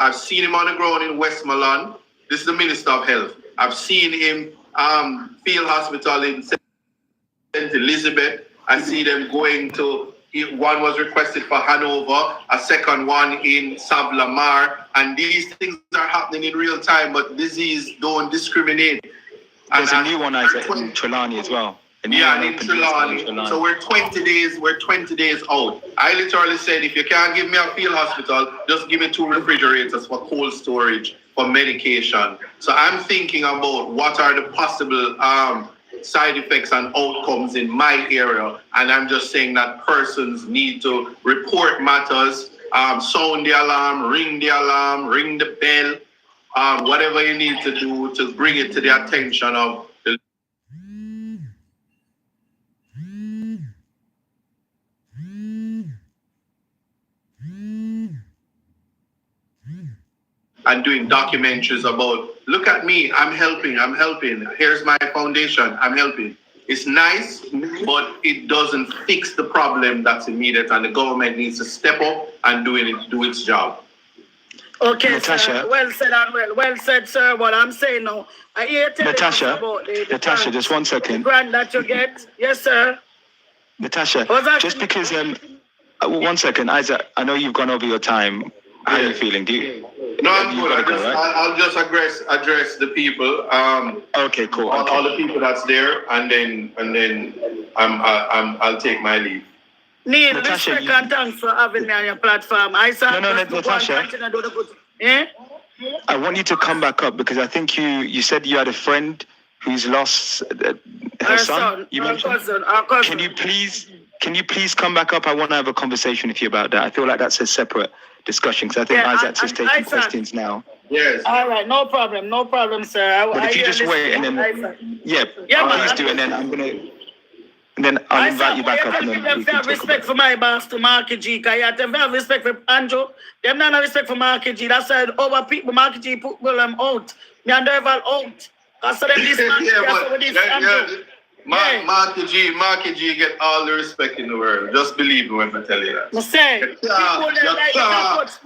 I've seen him on the ground in Westmoreland. This is the Minister of Health. I've seen him field hospital in St. Elizabeth. I see them going to, one was requested for Hanover, a second one in Savlamar, and these things are happening in real time, but disease don't discriminate. There's a new one, Isaac, in Trelawney as well. Yeah, in Trelawney. So we're 20 days out. I literally said, if you can't give me a field hospital, just give me 2 refrigerators for cold storage for medication. So I'm thinking about what are the possible side effects and outcomes in my area, and I'm just saying that persons need to report matters, sound the alarm, ring the bell, whatever you need to do to bring it to the attention of the and doing documentaries about, look at me, I'm helping. Here's my foundation, I'm helping. It's nice, but it doesn't fix the problem that's immediate, and the government needs to step up and do its job. Okay, Natasha. Sir. Well said, and well said, sir. What I'm saying now, I hear telling Natasha, about the Natasha, grant, just 1 second. the grant that you get. Yes, sir. Natasha, just because 1 second, Isaac, I know you've gone over your time. How are you feeling? No, I'm good. I'll just address the people. Okay, cool. All the people that's there, and then I'll take my leave. Neil, Natasha, respect and thanks for having me on your platform. No, Natasha. I want you to come back up because I think you said you had a friend who's lost her son. You mentioned. Our cousin. Can you please come back up? I want to have a conversation with you about that. I feel like that's a separate discussion because I think Isaac's just taking questions now. Yes. All right, no problem, sir. But if you just wait and then, please do, and then I'll invite you back up. And then we can talk respect for my boss to Marky G. Because you have to have respect for Andrew. Them not have respect for Marky G. That's why over people, Marky G put them out. Me and Derval out. Because them this Marky G get all the respect in the world. Just believe me when I tell you that. I say,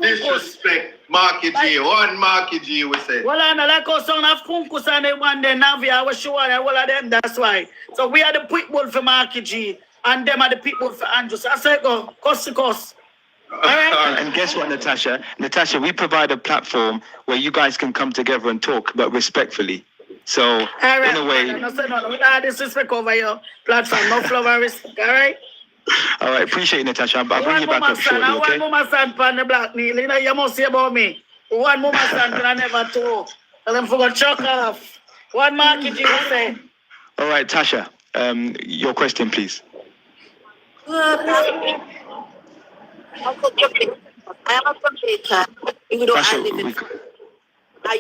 disrespect Marky G. One Marky G we say. Well, I know like us son of Kunkus and the one day Navia was sure and all of them. That's why. So we are the people for Marky G, and them are the people for Andrew. So I say go, cost to cost. All right? And guess what, Natasha? Natasha, we provide a platform where you guys can come together and talk, but respectfully. So, in a way... No, disrespect over your platform. No flower respect, all right? All right, appreciate it, Natasha. I'll bring you back up shortly, okay? One more son on the black Neil. You know, you must say about me. One more son can I never talk. And then forgot chuck off. One market you say. All right, Tasha, your question, please. I am a Jamaican. Even though I live in...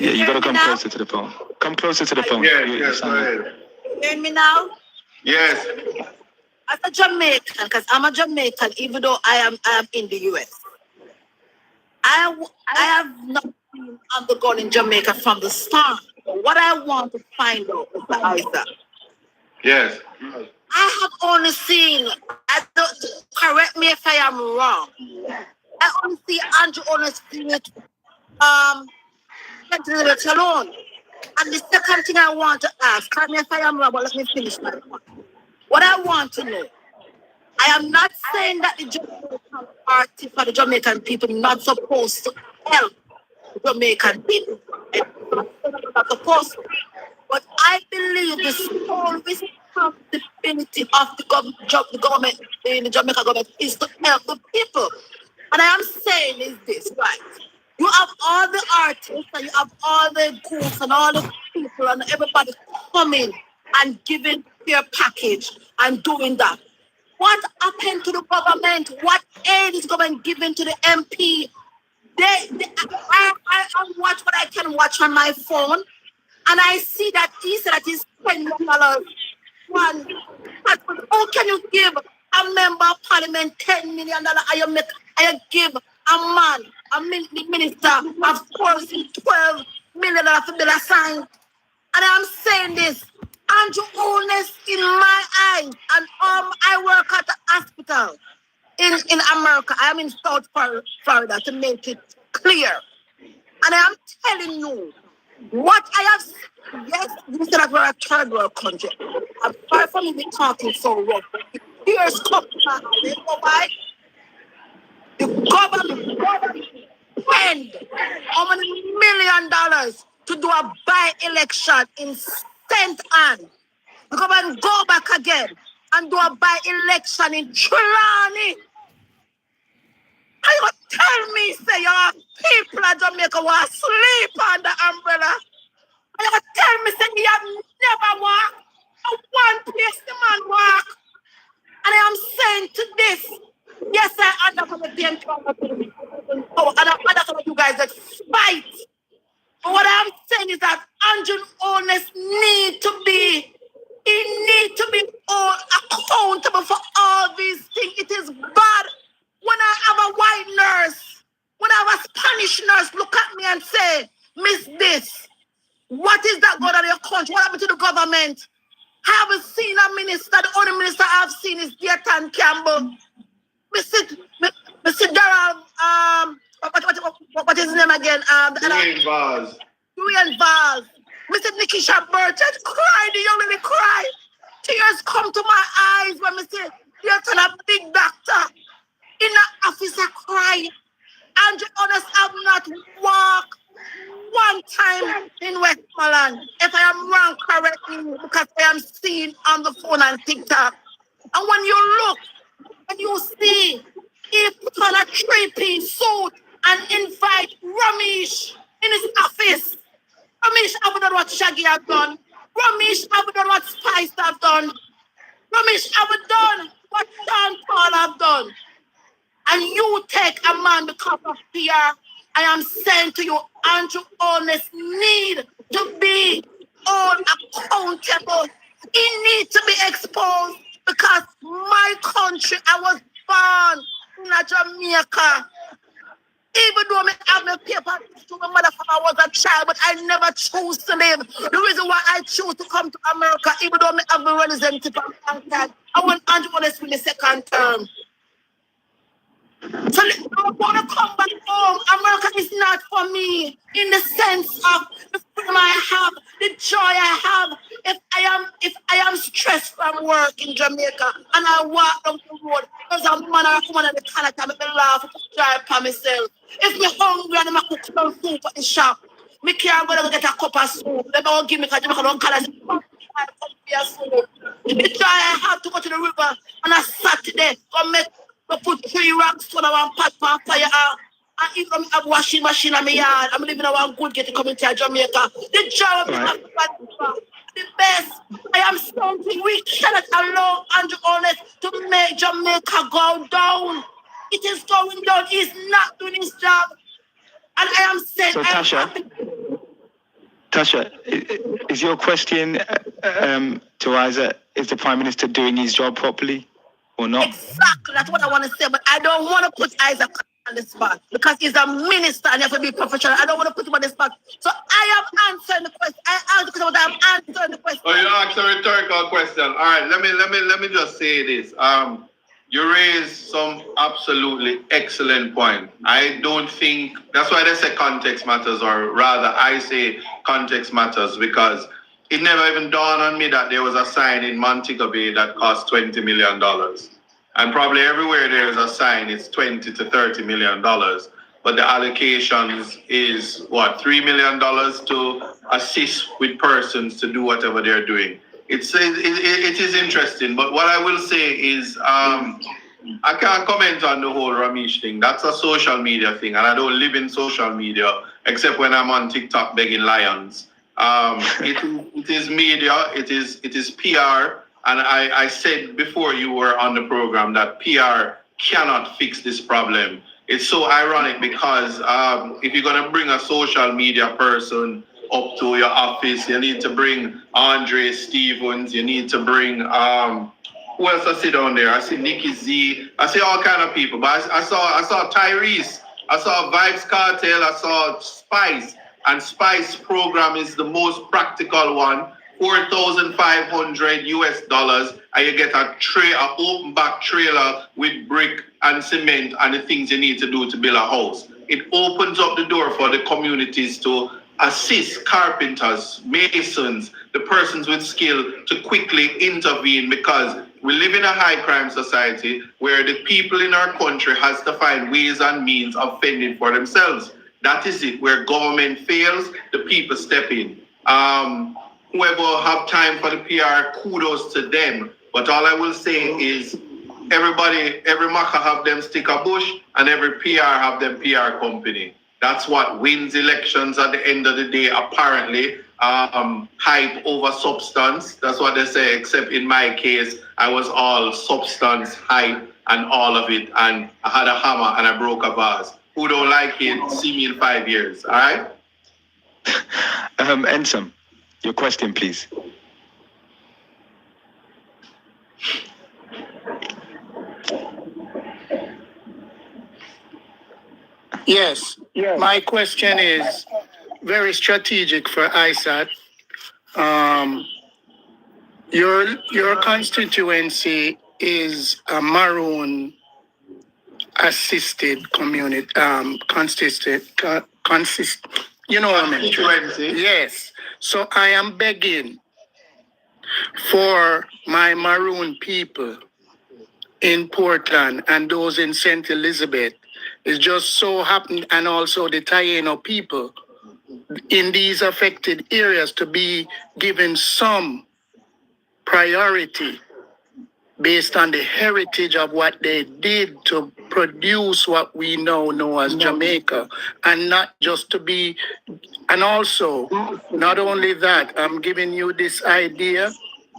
You got to come closer to the phone. Come closer to the phone. Yes, go ahead. You hear me now? Yes. As a Jamaican, because I'm a Jamaican, even though I am in the US. I have not been on the gun in Jamaica from the start. What I want to find out is the Isaac. Yes. I have only seen, correct me if I am wrong, I only see Andrew only see it, alone. And the second thing I want to ask, correct me if I am wrong, but let me finish my point. What I want to know, I am not saying that the Jamaican party for the Jamaican people not supposed to help the Jamaican people. Not supposed to. But I believe the sole responsibility of the government, the Jamaican government, is to help the people. And I am saying is this, right? You have all the artists and you have all the groups and all the people and everybody coming and giving their package and doing that. What happened to the government? What aid is government giving to the MP? I watch what I can watch on my phone, and I see that he said that he's $10 million. How can you give a member of parliament $10 million? I give a man, the minister, of course, $12 million to bill a sign. And I'm saying this, Andrew Honest in my eyes, and I work at the hospital in America. I am in South Florida to make it clear. And I am telling you, what I have seen, yes, you said that we're a third world country. I'm sorry for me talking so rough. Here's come to my house. You know why? The government spend how many $1 million to do a by-election in St. Anne. The government go back again and do a by-election in Trelawney. And you tell me, say, your people at Jamaica want to sleep under umbrella. And you tell me, say, you have never walked. One place the man walk. And I am saying to this, yes, I understand the pain. And I understand you guys that fight. But what I'm saying is that Andrew Honest need to be accountable for all these things. It is bad when I have a white nurse, when I have a Spanish nurse look at me and say, Miss this, what is that going on in your country? What happened to the government? I haven't seen a minister. The only minister I've seen is Deatan Campbell. Mr. Darrell, what is his name again? Dwayne Vaz. Dwayne Vaz. Mr. Nikisha Burchett cried, the young lady cried. Tears come to my eyes when Mr. Deatan, a big doctor, in the office, I cry. Andrew Honest have not walked one time in Westmoreland. If I am wrong, correct me, because I am seen on the phone and TikTok. And when you look, and you see, he put on a 3-piece suit and invite Ramesh in his office. Ramesh haven't done what Shaggy have done. Ramesh haven't done what Spice have done. Ramesh haven't done what Sean Paul have done. And you take a man because of PR. I am saying to you, Andrew Honest need to be all accountable. He needs to be exposed because my country, I was born in Jamaica. Even though I have my paper to my mother from I was a child, but I never chose to live. The reason why I chose to come to America, even though I have my residency from a long time, I want Andrew Honest in the second term. So I want to come back home. America is not for me in the sense of the freedom I have, the joy I have. If I am stressed from work in Jamaica and I walk down the road, there's a man or a woman at the corner that make me laugh and drive by myself. If me hungry and I cook some soup at the shop, me can't go get a cup of soup. They don't give me because Jamaica don't call us. The joy I have to go to the river on a Saturday, go make. I put 3 rocks on our pot for fire. And even I have washing machine in my yard. I'm living in a good get to community of Jamaica. The job of the best. I am something we cannot allow Andrew Honest to make Jamaica go down. It is going down. He's not doing his job. And I am saying, so Tasha, is your question to Isaac, is the Prime Minister doing his job properly? Or not? Exactly, that's what I want to say, but I don't want to put Isaac on the spot because he's a minister and you have to be professional. I don't want to put him on the spot. So I am answering the question. I asked the question, but I'm answering the question. Oh, you asked a rhetorical question. All right, let me just say this. You raised some absolutely excellent point. I don't think that's why they say context matters, or rather, I say context matters because it never even dawned on me that there was a sign in Montego Bay that cost $20 million. And probably everywhere there is a sign, it's $20 to $30 million. But the allocations is, what, $3 million to assist with persons to do whatever they're doing. It is interesting. But what I will say is, I can't comment on the whole Ramesh thing. That's a social media thing. And I don't live in social media, except when I'm on TikTok begging lions. It is media, it is PR, and I said before you were on the program that PR cannot fix this problem. It's so ironic because if you're going to bring a social media person up to your office, you need to bring Andre Stevens, you need to bring, who else I see down there? I see Nikki Z, I see all kind of people, but I saw Tyrese, I saw Vibes Cartel, I saw Spice. And Spice program is the most practical one, $4,500 and you get a open back trailer with brick and cement and the things you need to do to build a house. it opens up the door for the communities to assist carpenters, masons, the persons with skill to quickly intervene, because we live in a high crime society where the people in our country has to find ways and means of fending for themselves. That is it. Where government fails, the people step in. Whoever have time for the PR, kudos to them. But all I will say is every maca have them stick a bush, and every PR have them PR company. That's what wins elections at the end of the day, apparently. Hype over substance. That's what they say, except in my case, I was all substance, hype, and all of it. And I had a hammer and I broke a vase. Who don't like it, see me in 5 years, all right? Ensam, your question, please. Yes, my question is very strategic for isatt. Your constituency is a Maroon assisted community, you know what I mean? Yes. So I am begging for my Maroon people in Portland and those in St. Elizabeth. It's just so happened, and also the Taino people in these affected areas, to be given some priority based on the heritage of what they did to produce what we now know as Jamaica, and not just to be, and also, not only that, I'm giving you this idea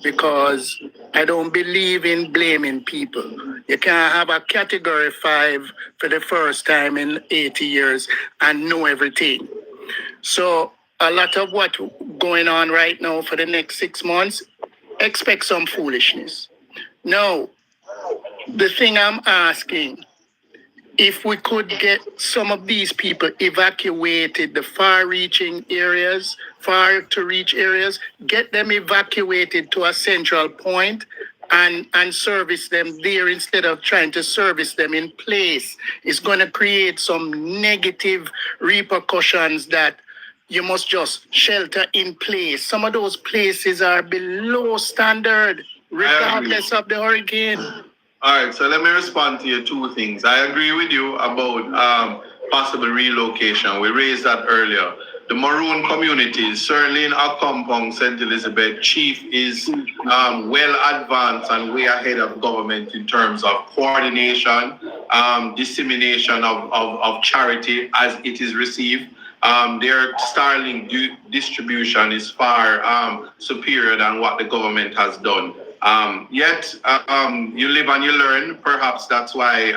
because I don't believe in blaming people. You can't have a category 5 for the first time in 80 years and know everything. So a lot of what going on right now for the next 6 months, expect some foolishness. No, the thing I'm asking, if we could get some of these people evacuated, the far-reaching areas, far-to-reach areas, get them evacuated to a central point and service them there instead of trying to service them in place, is going to create some negative repercussions that you must just shelter in place. Some of those places are below standard, regardless of the hurricane. All right, so let me respond to your 2 things. I agree with you about possible relocation. We raised that earlier. The Maroon communities, certainly in Accompong, St. Elizabeth, Chief is well advanced and way ahead of government in terms of coordination, dissemination of charity as it is received. Their Starlink distribution is far superior than what the government has done. Yet, you live and you learn. Perhaps that's why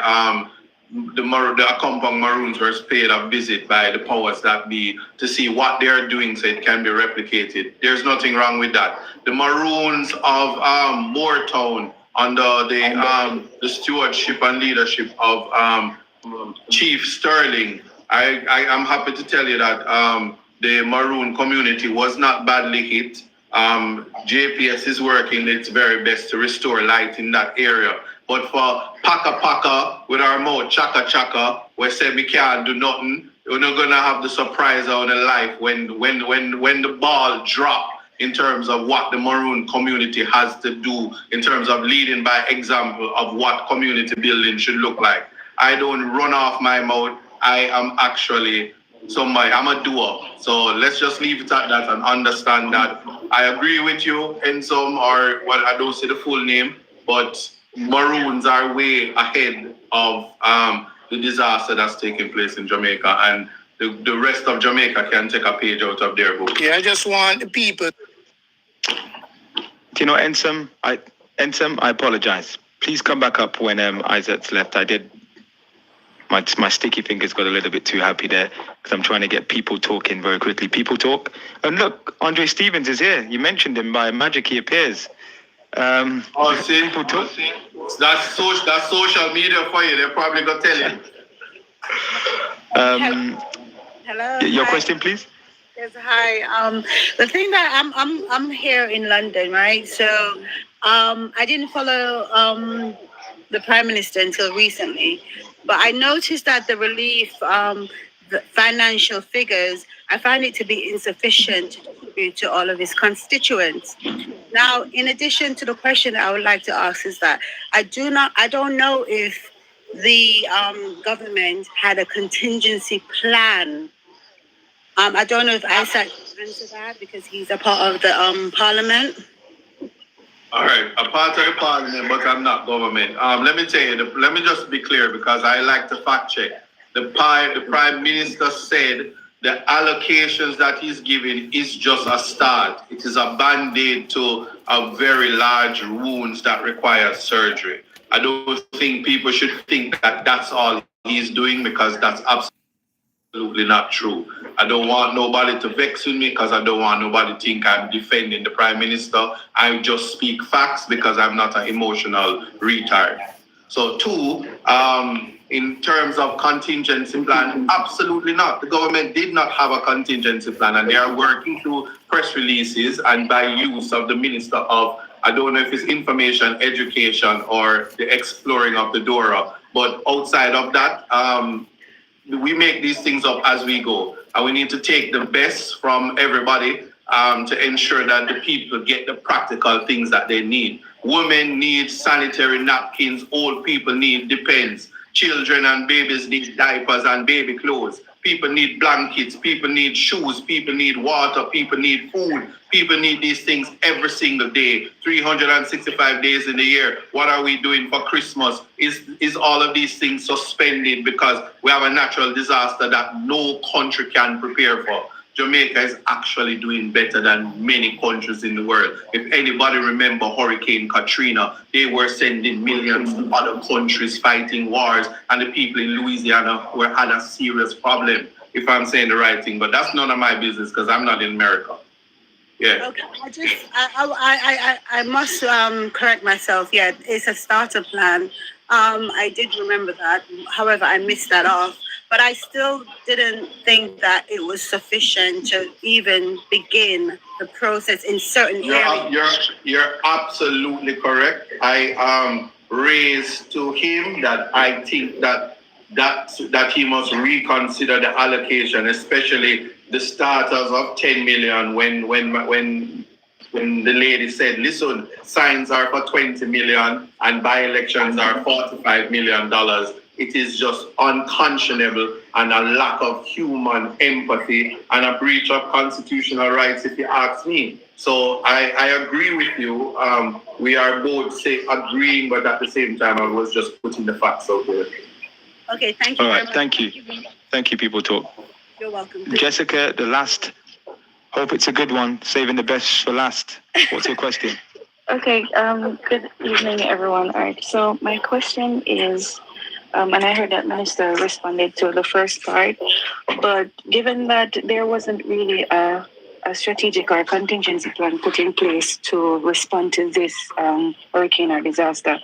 the Accompong Maroons were paid a visit by the powers that be to see what they are doing so it can be replicated. There's nothing wrong with that. The Maroons of Moortown, under the stewardship and leadership of Chief Sterling, I am happy to tell you that the Maroon community was not badly hit. JPS is working its very best to restore light in that area. But for paka with our mouth chaka, we say we can't do nothing, we're not gonna have the surprise of the life when the ball drop in terms of what the Maroon community has to do in terms of leading by example of what community building should look like. I don't run off my mouth. I am actually somebody, I'm a doer. So let's just leave it at that and understand that I agree with you in some, or well, I don't say the full name, but Maroons are way ahead of the disaster that's taking place in Jamaica, and the rest of Jamaica can take a page out of their book. Yeah, I just want the people. Do you know, Ensam, I apologize. Please come back up when Isatt's left. I did. My sticky fingers got a little bit too happy there because I'm trying to get people talking very quickly. People talk. And look, Andre Stevens is here. You mentioned him. By magic, he appears. See? People talk. That's social media for you. They're probably going to tell you. Hello. Your hi. question, please. Yes, hi. The thing that I'm here in London, right? So I didn't follow the Prime Minister until recently. But I noticed that the relief, the financial figures, I find it to be insufficient to distribute to all of his constituents. Now, in addition to the question that I would like to ask is that I don't know if the government had a contingency plan. I don't know if isatt can answer that because he's a part of the parliament. All right, a part of the parliament, but I'm not government. Let me tell you, let me just be clear because I like to fact check. The Prime Minister said the allocations that he's giving is just a start. It is a band-aid to a very large wounds that require surgery. I don't think people should think that that's all he's doing because that's absolutely not true. I don't want nobody to vex with me because I don't want nobody to think I'm defending the Prime Minister. I just speak facts because I'm not an emotional retard. So 2, in terms of contingency plan, absolutely not. The government did not have a contingency plan and they are working through press releases and by use of the Minister of, I don't know if it's information, education or the exploring of the DORA. But outside of that, we make these things up as we go. And we need to take the best from everybody to ensure that the people get the practical things that they need. Women need sanitary napkins, old people need depends. Children and babies need diapers and baby clothes. People need blankets, people need shoes, people need water, people need food. People need these things every single day, 365 days in the year. What are we doing for Christmas? Is all of these things suspended because we have a natural disaster that no country can prepare for? Jamaica is actually doing better than many countries in the world. If anybody remember Hurricane Katrina, they were sending millions to other countries fighting wars, and the people in Louisiana had a serious problem, if I'm saying the right thing. But that's none of my business because I'm not in America. Yeah. Okay, I must correct myself. Yeah, it's a starter plan. I did remember that. However, I missed that off. But I still didn't think that it was sufficient to even begin the process in certain areas. You're absolutely correct. I raised to him that I think that he must reconsider the allocation, especially the starters of 10 million when the lady said, listen, signs are for 20 million and by-elections are $45 million. It is just unconscionable and a lack of human empathy and a breach of constitutional rights, if you ask me. So I agree with you. We are both agreeing, but at the same time, I was just putting the facts out there. Okay, thank you. All right, very much. thank you. Thank you, People Talk. You're welcome. Jessica, the last. Hope it's a good one. Saving the best for last. What's your question? Okay, good evening, everyone. All right, so my question is, and I heard that Minister responded to the first part, but given that there wasn't really a strategic or contingency plan put in place to respond to this hurricane or disaster,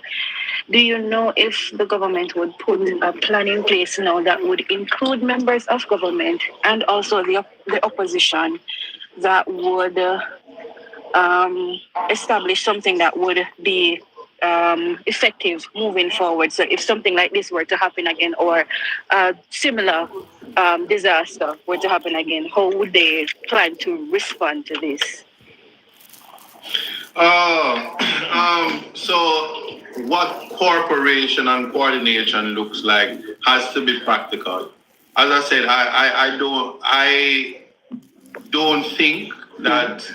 do you know if the government would put a plan in place now that would include members of government and also the opposition that would establish something that would be effective moving forward? So if something like this were to happen again, or a similar disaster were to happen again, how would they plan to respond to this? So what cooperation and coordination looks like has to be practical. As I said, I don't think that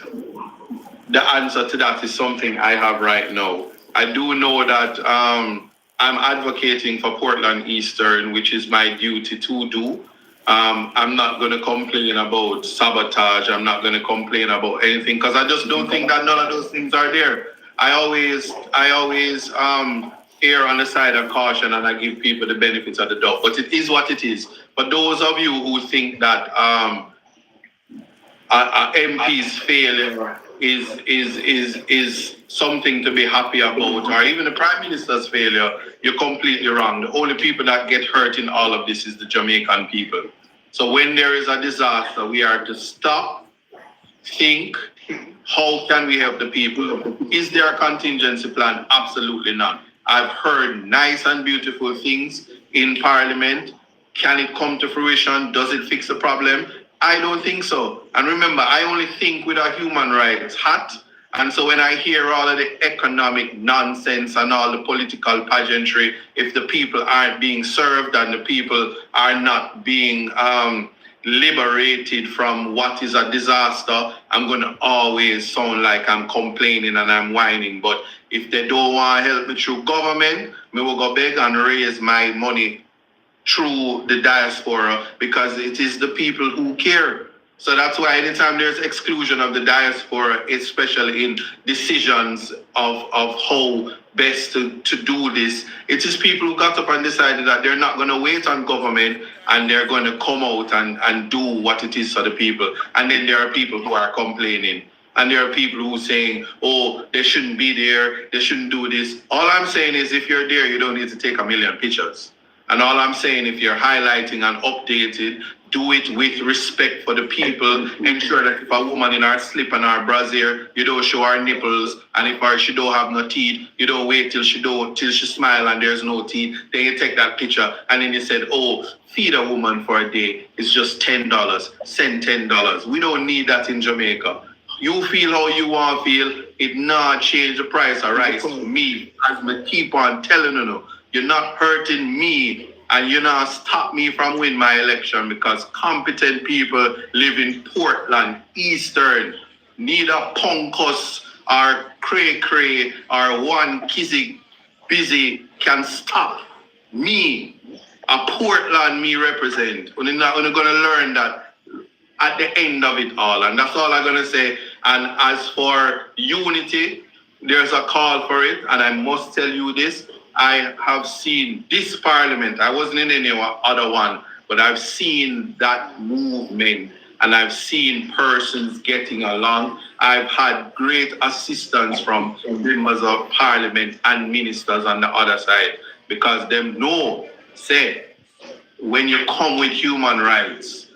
the answer to that is something I have right now. I do know that I'm advocating for Portland Eastern, which is my duty to do. I'm not going to complain about sabotage. I'm not going to complain about anything because I just don't think that none of those things are there. I always err on the side of caution and I give people the benefits of the doubt. But it is what it is. But those of you who think that MP's failure is something to be happy about, or even the Prime Minister's failure, you're completely wrong. The only people that get hurt in all of this is the Jamaican people. So when there is a disaster, we are to stop, think, how can we help the people? Is there a contingency plan? Absolutely not. I've heard nice and beautiful things in Parliament. Can it come to fruition? Does it fix the problem? I don't think so. And remember, I only think with a human rights hat. And so when I hear all of the economic nonsense and all the political pageantry, if the people aren't being served and the people are not being liberated from what is a disaster, I'm going to always sound like I'm complaining and I'm whining. But if they don't want to help me through government, me will go beg and raise my money through the diaspora, because it is the people who care. So that's why anytime there's exclusion of the diaspora, especially in decisions of how best to do this, it is people who got up and decided that they're not going to wait on government and they're going to come out and do what it is for the people. And then there are people who are complaining. And there are people who are saying, oh, they shouldn't be there, they shouldn't do this. All I'm saying is if you're there, you don't need to take a million pictures. And all I'm saying, if you're highlighting and updated, do it with respect for the people. Ensure that if a woman in her slip and her brassiere, you don't show her nipples. And if she don't have no teeth, you don't wait till she smile and there's no teeth. Then you take that picture and then you said, oh, feed a woman for a day. It's just $10. Send $10. We don't need that in Jamaica. You feel how you want to feel. It not change the price of rice for me. As I keep on telling you, you're not hurting me and you're not stop me from winning my election, because competent people live in Portland, Eastern, neither Punkos or Cray Cray or one Kizzy Busy can stop me. A Portland me represent. We're not going to learn that at the end of it all. And that's all I'm going to say. And as for unity, there's a call for it. And I must tell you this. I have seen this parliament. I wasn't in any other one, but I've seen that movement and I've seen persons getting along. I've had great assistance from members of parliament and ministers on the other side, because them know, say, when you come with human rights,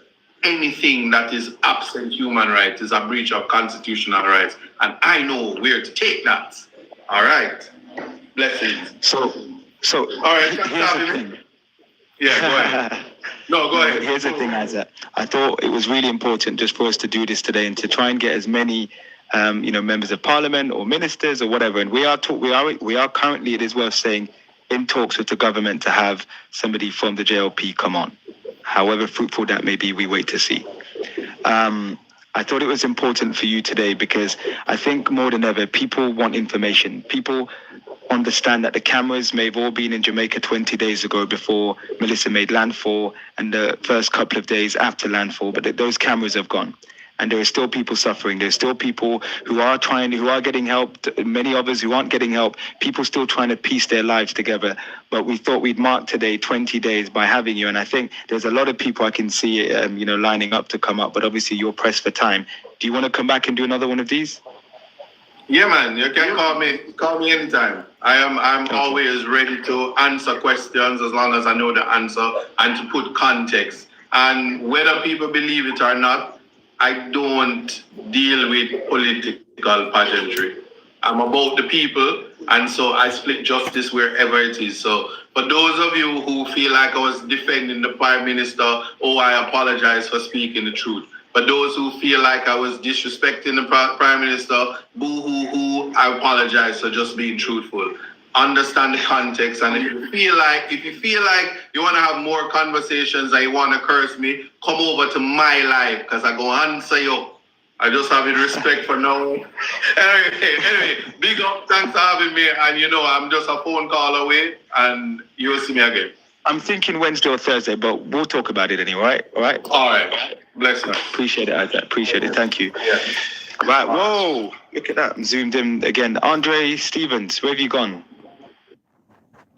anything that is absent human rights is a breach of constitutional rights. And I know where to take that. All right. Blessings. So all right. here's the thing. Yeah, go ahead. No, go ahead. Here's the thing, Isaac. I thought it was really important just for us to do this today and to try and get as many, members of parliament or ministers or whatever. And we are currently, it is worth saying, in talks with the government to have somebody from the JLP come on. However fruitful that may be, we wait to see. I thought it was important for you today because I think more than ever, people want information. People understand that the cameras may have all been in Jamaica 20 days ago before Melissa made landfall and the first couple of days after landfall, but those cameras have gone. And there are still people suffering. There's still people who are getting help, many others who aren't getting help, people still trying to piece their lives together. But we thought we'd mark today 20 days by having you. And I think there's a lot of people I can see, lining up to come up, but obviously you're pressed for time. Do you want to come back and do another one of these? Yeah, man, you can call me anytime. I'm always ready to answer questions as long as I know the answer and to put context. And whether people believe it or not, I don't deal with political pageantry. I'm about the people, and so I split justice wherever it is. So for those of you who feel like I was defending the Prime Minister, I apologize for speaking the truth. For those who feel like I was disrespecting the Prime Minister, boo-hoo-hoo, I apologize for just being truthful. Understand the context, and if you feel like you want to have more conversations and you want to curse me, come over to my live, because I go answer you. I just have respect for now. Anyway, big up, thanks for having me, and I'm just a phone call away, and you'll see me again. I'm thinking Wednesday or Thursday, but we'll talk about it anyway, all right? All right. Bless you. Appreciate it, Isaac. Appreciate it. Thank you. Yeah. Right, whoa, look at that. I'm zoomed in again. Andre Stevens, where have you gone?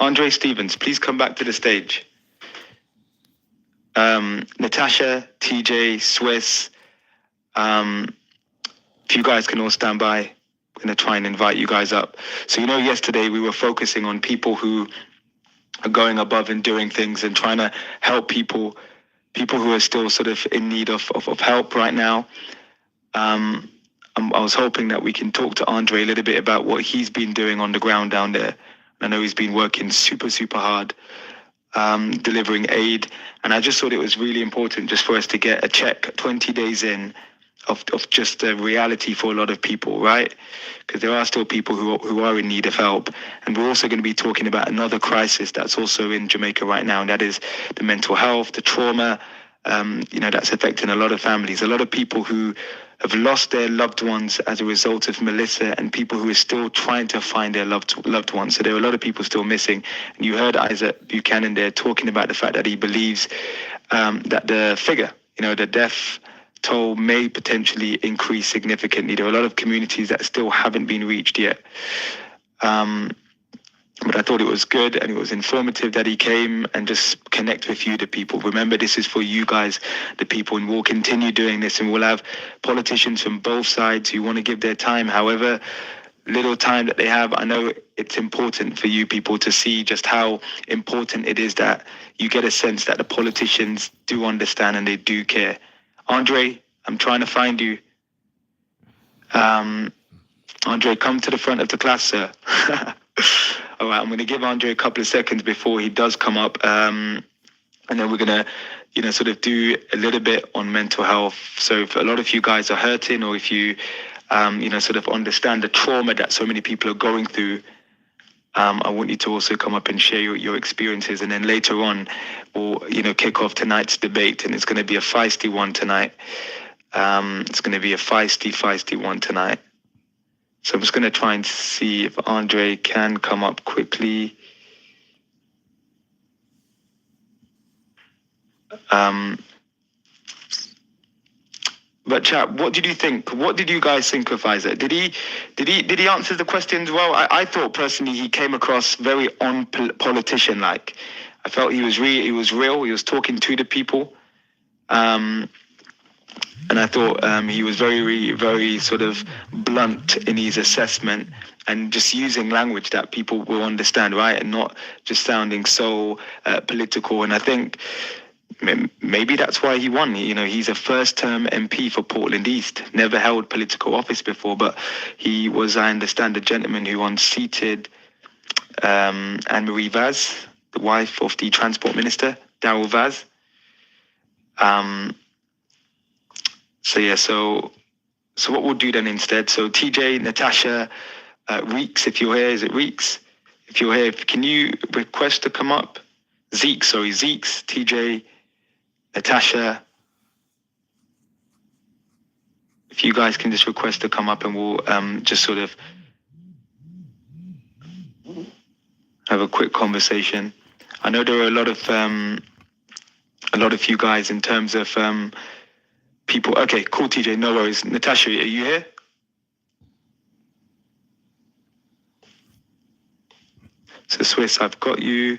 Andre Stevens, please come back to the stage. Natasha, TJ, Swiss, if you guys can all stand by, we're going to try and invite you guys up. So, yesterday we were focusing on people who are going above and doing things and trying to help people who are still sort of in need of help right now. I was hoping that we can talk to Andre a little bit about what he's been doing on the ground down there. I know he's been working super, super hard, delivering aid. And I just thought it was really important just for us to get a check 20 days in of just the reality for a lot of people, right? Because there are still people who are in need of help. And we're also going to be talking about another crisis that's also in Jamaica right now, and that is the mental health, the trauma, that's affecting a lot of families, a lot of people who have lost their loved ones as a result of Melissa, and people who are still trying to find their loved ones. So there are a lot of people still missing. And you heard Isatt Buchanan there talking about the fact that he believes that the figure, the death toll may potentially increase significantly. There are a lot of communities that still haven't been reached yet. But I thought it was good and it was informative that he came and just connect with you, the people. Remember, this is for you guys, the people, and we'll continue doing this, and we'll have politicians from both sides who want to give their time, however little time that they have. I know it's important for you people to see just how important it is that you get a sense that the politicians do understand and they do care. Andre, I'm trying to find you. Andre, come to the front of the class, sir. All right, I'm going to give Andre a couple of seconds before he does come up. And then we're going to, sort of do a little bit on mental health. So if a lot of you guys are hurting, or if you, sort of understand the trauma that so many people are going through, I want you to also come up and share your experiences. And then later on, we'll, kick off tonight's debate. And it's going to be a feisty one tonight. It's going to be a feisty one tonight. So I'm just going to try and see if Andre can come up quickly. But chat, what did you think? What did you guys think of Isatt? Did he answer the questions well? I thought personally he came across very politician-like. I felt he was real. He was talking to the people. And I thought he was very, very sort of blunt in his assessment and just using language that people will understand, right? And not just sounding so political. And I think maybe that's why he won. He's a first-term MP for Portland East, never held political office before, but he was, I understand, a gentleman who unseated Anne-Marie Vaz, the wife of the Transport Minister, Darrell Vaz. So what we'll do then instead, so TJ, Natasha, Reeks, if you're here, is it Reeks? If you're here, can you request to come up? Zeeks, TJ, Natasha. If you guys can just request to come up, and we'll just sort of have a quick conversation. I know there are a lot of you guys in terms of people. Okay, cool, TJ, no worries. Natasha, are you here? So Swiss, I've got you.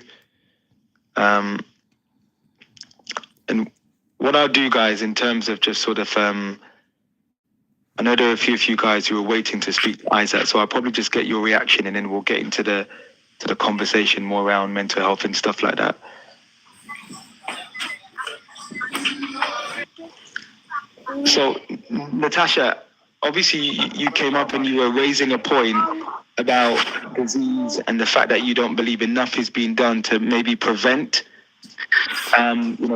And what I'll do, guys, in terms of just sort of, I know there are a few of you guys who are waiting to speak to Isatt, so I'll probably just get your reaction, and then we'll get into the conversation more around mental health and stuff like that. So, Natasha, obviously you came up and you were raising a point about disease and the fact that you don't believe enough is being done to maybe prevent,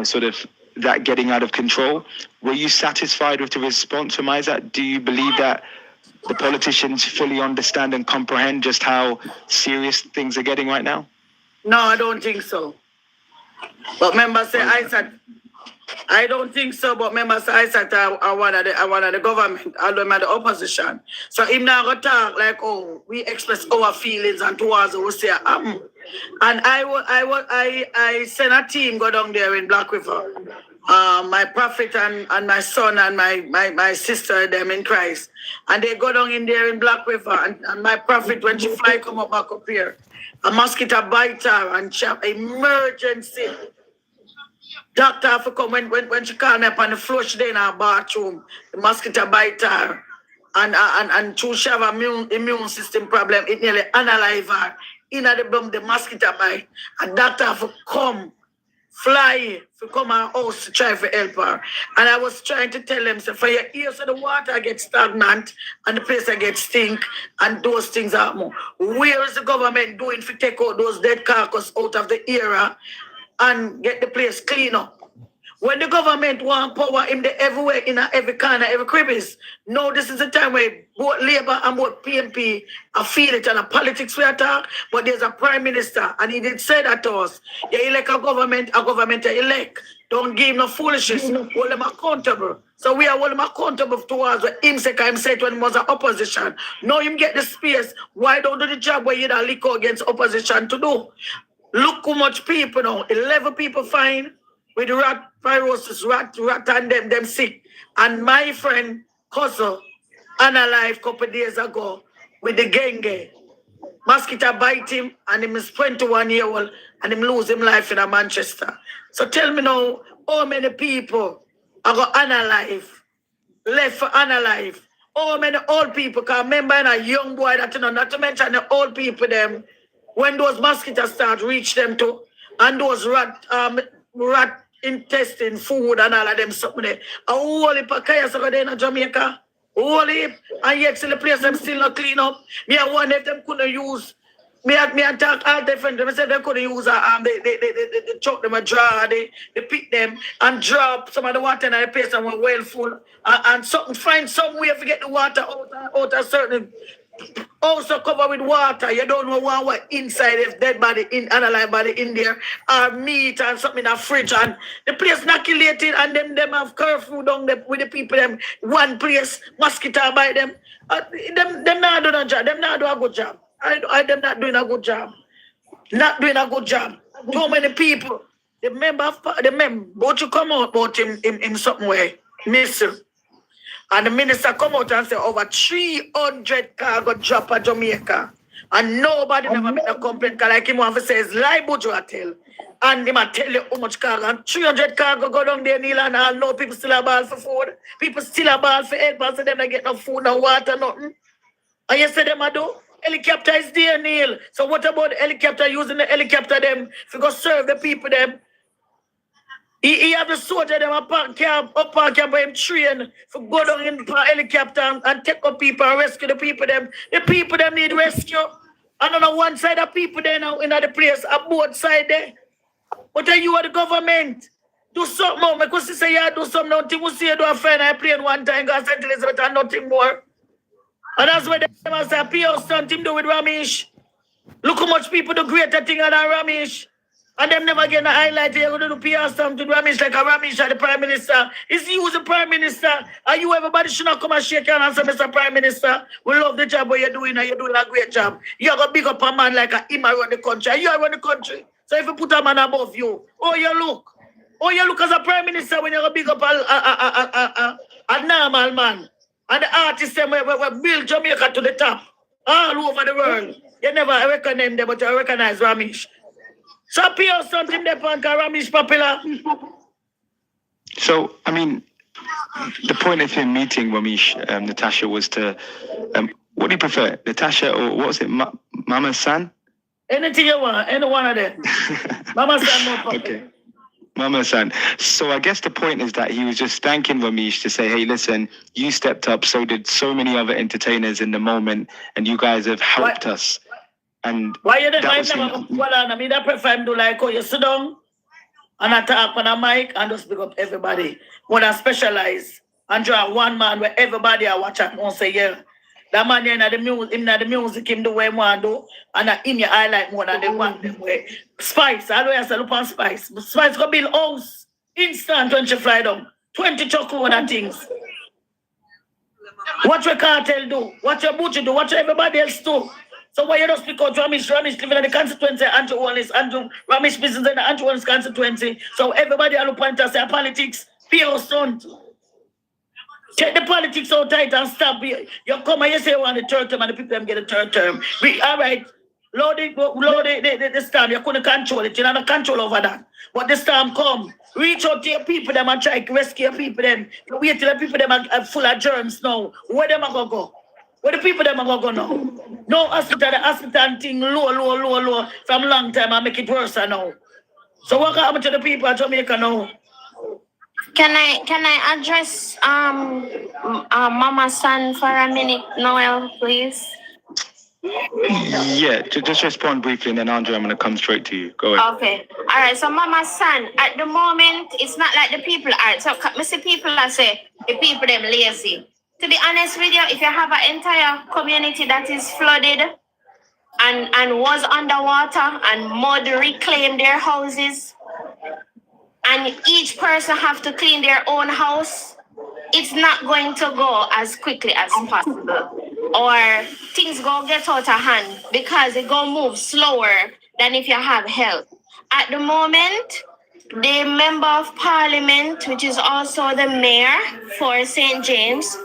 sort of that getting out of control. Were you satisfied with the response from Isatt? Do you believe that the politicians fully understand and comprehend just how serious things are getting right now? No, I don't think so. But members say Isatt. I don't think so, but members I said I want the government, I don't the opposition. So him now go talk like, oh, we express our feelings and towards we say And I sent a team go down there in Black River. My prophet and my son and my sister, them in Christ. And they go down in there in Black River, and my prophet, when she fly come up back up here, a mosquito bite her and chop emergency. Doctor have to come when she called me up on the floor, she in her bathroom, the mosquito bite her. And she have an immune system problem, it nearly analyze her. In the blood, the mosquito bite. And doctor have to come fly to come our house to try to help her. And I was trying to tell them, so for your ears, so the water gets stagnant and the place gets stink and those things happen. Where is the government doing to take out those dead carcass out of the era and get the place clean up? When the government want power in the everywhere, in every corner, every crevice. No, this is the time where both Labour and both PMP are feel it and a politics we attack, but there's a prime minister and he did say that to us. You elect a government you elect. Don't give him no foolishness. Hold them accountable. So we are holding him accountable towards what him said when he was an opposition. Now him get the space. Why don't do the job where you don't lick against opposition to do? Look how much people now. 11 people fine. With rat viruses, rat and them sick. And my friend, cousin, unalive a couple days ago with the dengue. Mosquito bite him and him is 21 years old and him lose him life in Manchester. So tell me now, how many people are going unalive, left for unalive? How many old people can remember a young boy that, not to mention the old people them, when those mosquitoes start reach them too, and those rat intestine, food and all of them something there. A whole heap of chaos over there in Jamaica. Whole heap. And yet still the place them still not clean up. Me I wonder if them couldn't use me talk all different. I said they couldn't use they chuck them a draw, they pick them and drop some of the water in the place and were well full. And something find some way to get the water out of certain also covered with water. You don't know what inside is dead body, unalive body in there, or meat and something in a fridge, and the place inoculated, and them have curfew down there with the people them one place, mosquito by them. Them not doing a job. Them not do a good job. Them not doing a good job. Not doing a good job. Too many people. The member, but you come out about him in something way, mister. And the minister come out and say over 300 car got dropped at Jamaica. And nobody never made a complaint. Like him want to say it's lie Bujo. And he might tell you how much car. And 300 car go down there, Neil, and all know people still have ball for food. People still have ball for help. And so them not get no food, no water, nothing. And you say them I do? Helicopter is there, Neil. So what about the helicopter, using the helicopter them to go serve the people them? He have the soldier them up camp by him train for go down in the helicopter and take up people and rescue the people them. The people them need rescue. And on one side of people there now in the place, on both side there. But then you are the government. Do something more. Because you say you do something, nothing will see you do a friend I play one time, go St. Elizabeth and nothing more. And that's what they must say, P.O. something do with Ramesh. Look how much people do greater thing than Ramesh. And them never get a highlight. You're going to do PR something to Ramesh like a Ramesh, the Prime Minister. Is he who's the Prime Minister? Are you everybody should not come and shake your hand and say, Mr. Prime Minister, we love the job what you're doing and you're doing a great job. You're going to big up a man like him around the country. And you run the country. So if you put a man above you, you look as a Prime Minister when you're going to big up a normal man. And the artists them will build Jamaica to the top. All over the world. You never recognize them, but you recognize Ramesh. So P.O. something there on Ramesh popular. So, I mean, the point of him meeting Ramesh, Natasha, was to, what do you prefer, Natasha or what was it, Mama San? Anything you want, any one of them. Mama San more popular. Okay. Mama San. So I guess the point is that he was just thanking Ramesh to say, hey, listen, you stepped up, so did so many other entertainers in the moment, and you guys have helped us. And why you didn't I mean, I prefer him to like, you sit down and I talk on a mic and just pick up everybody. When I specialize and draw one man where everybody I watch at once a year. That man in the music, him do what he want to do, and in your highlight more than they want them way. Spice, I always say look on Spice. Spice go build house instant when she fly down. 20 chocolate and things. What your cartel do? What your butcher do? What your everybody else do? So why you don't speak out Ramesh living in the constituency, Andrew Wallace, Ramesh business in the Andrew Wallace constituency. So everybody will point and say politics, P.O. stunt. Take the politics out tight and stop. You come and you say you want the third term and the people them get the third term. All right, load the storm. You couldn't control it. You don't control over that. But the storm come. Reach out to your people them and try to rescue your people them. You wait till the people them are full of germs now. Where them are going to go? Where the people them are going to go now? No hospital, the hospital thing low from long time and make it worse now. So what happened to the people of Jamaica now? Can I address Mama Son for a minute, Noel, please? Yeah, just respond briefly, and then Andre, I'm going to come straight to you. Go ahead. Okay. All right. So, Mama Son, at the moment, it's not like the people are. So, I see people that say the people them lazy. To be honest with you, if you have an entire community that is flooded and was underwater and mud reclaimed their houses, and each person have to clean their own house, it's not going to go as quickly as possible. Or things go get out of hand because it go move slower than if you have help. At the moment, the member of parliament, which is also the mayor for St. James,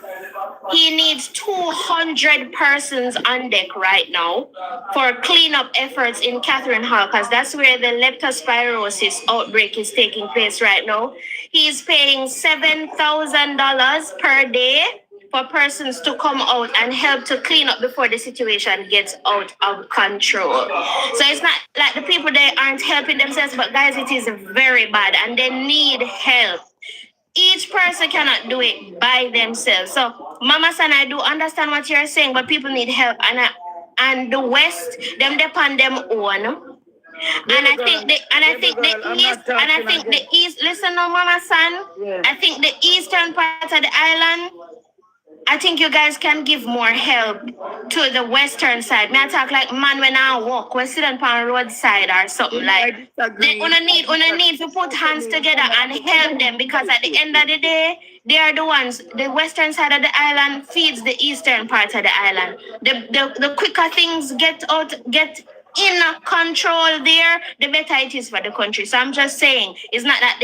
he needs 200 persons on deck right now for cleanup efforts in Catherine Hall, because that's where the leptospirosis outbreak is taking place right now. He's paying $7,000 per day for persons to come out and help to clean up before the situation gets out of control. So it's not like the people there aren't helping themselves, but guys, it is very bad and they need help. Each person cannot do it by themselves. So, Mama San, I do understand what you're saying, but people need help. And the West, them depend them own. And I think the East. Listen, no, Mama San. Yeah. I think the eastern part of the island, I think you guys can give more help to the western side. May I talk like man when I walk, we sit on the roadside or something like. They need to put hands together and help them, because at the end of the day, they are the ones. The western side of the island feeds the eastern part of the island. The quicker things get in control there, the better it is for the country. So I'm just saying, it's not that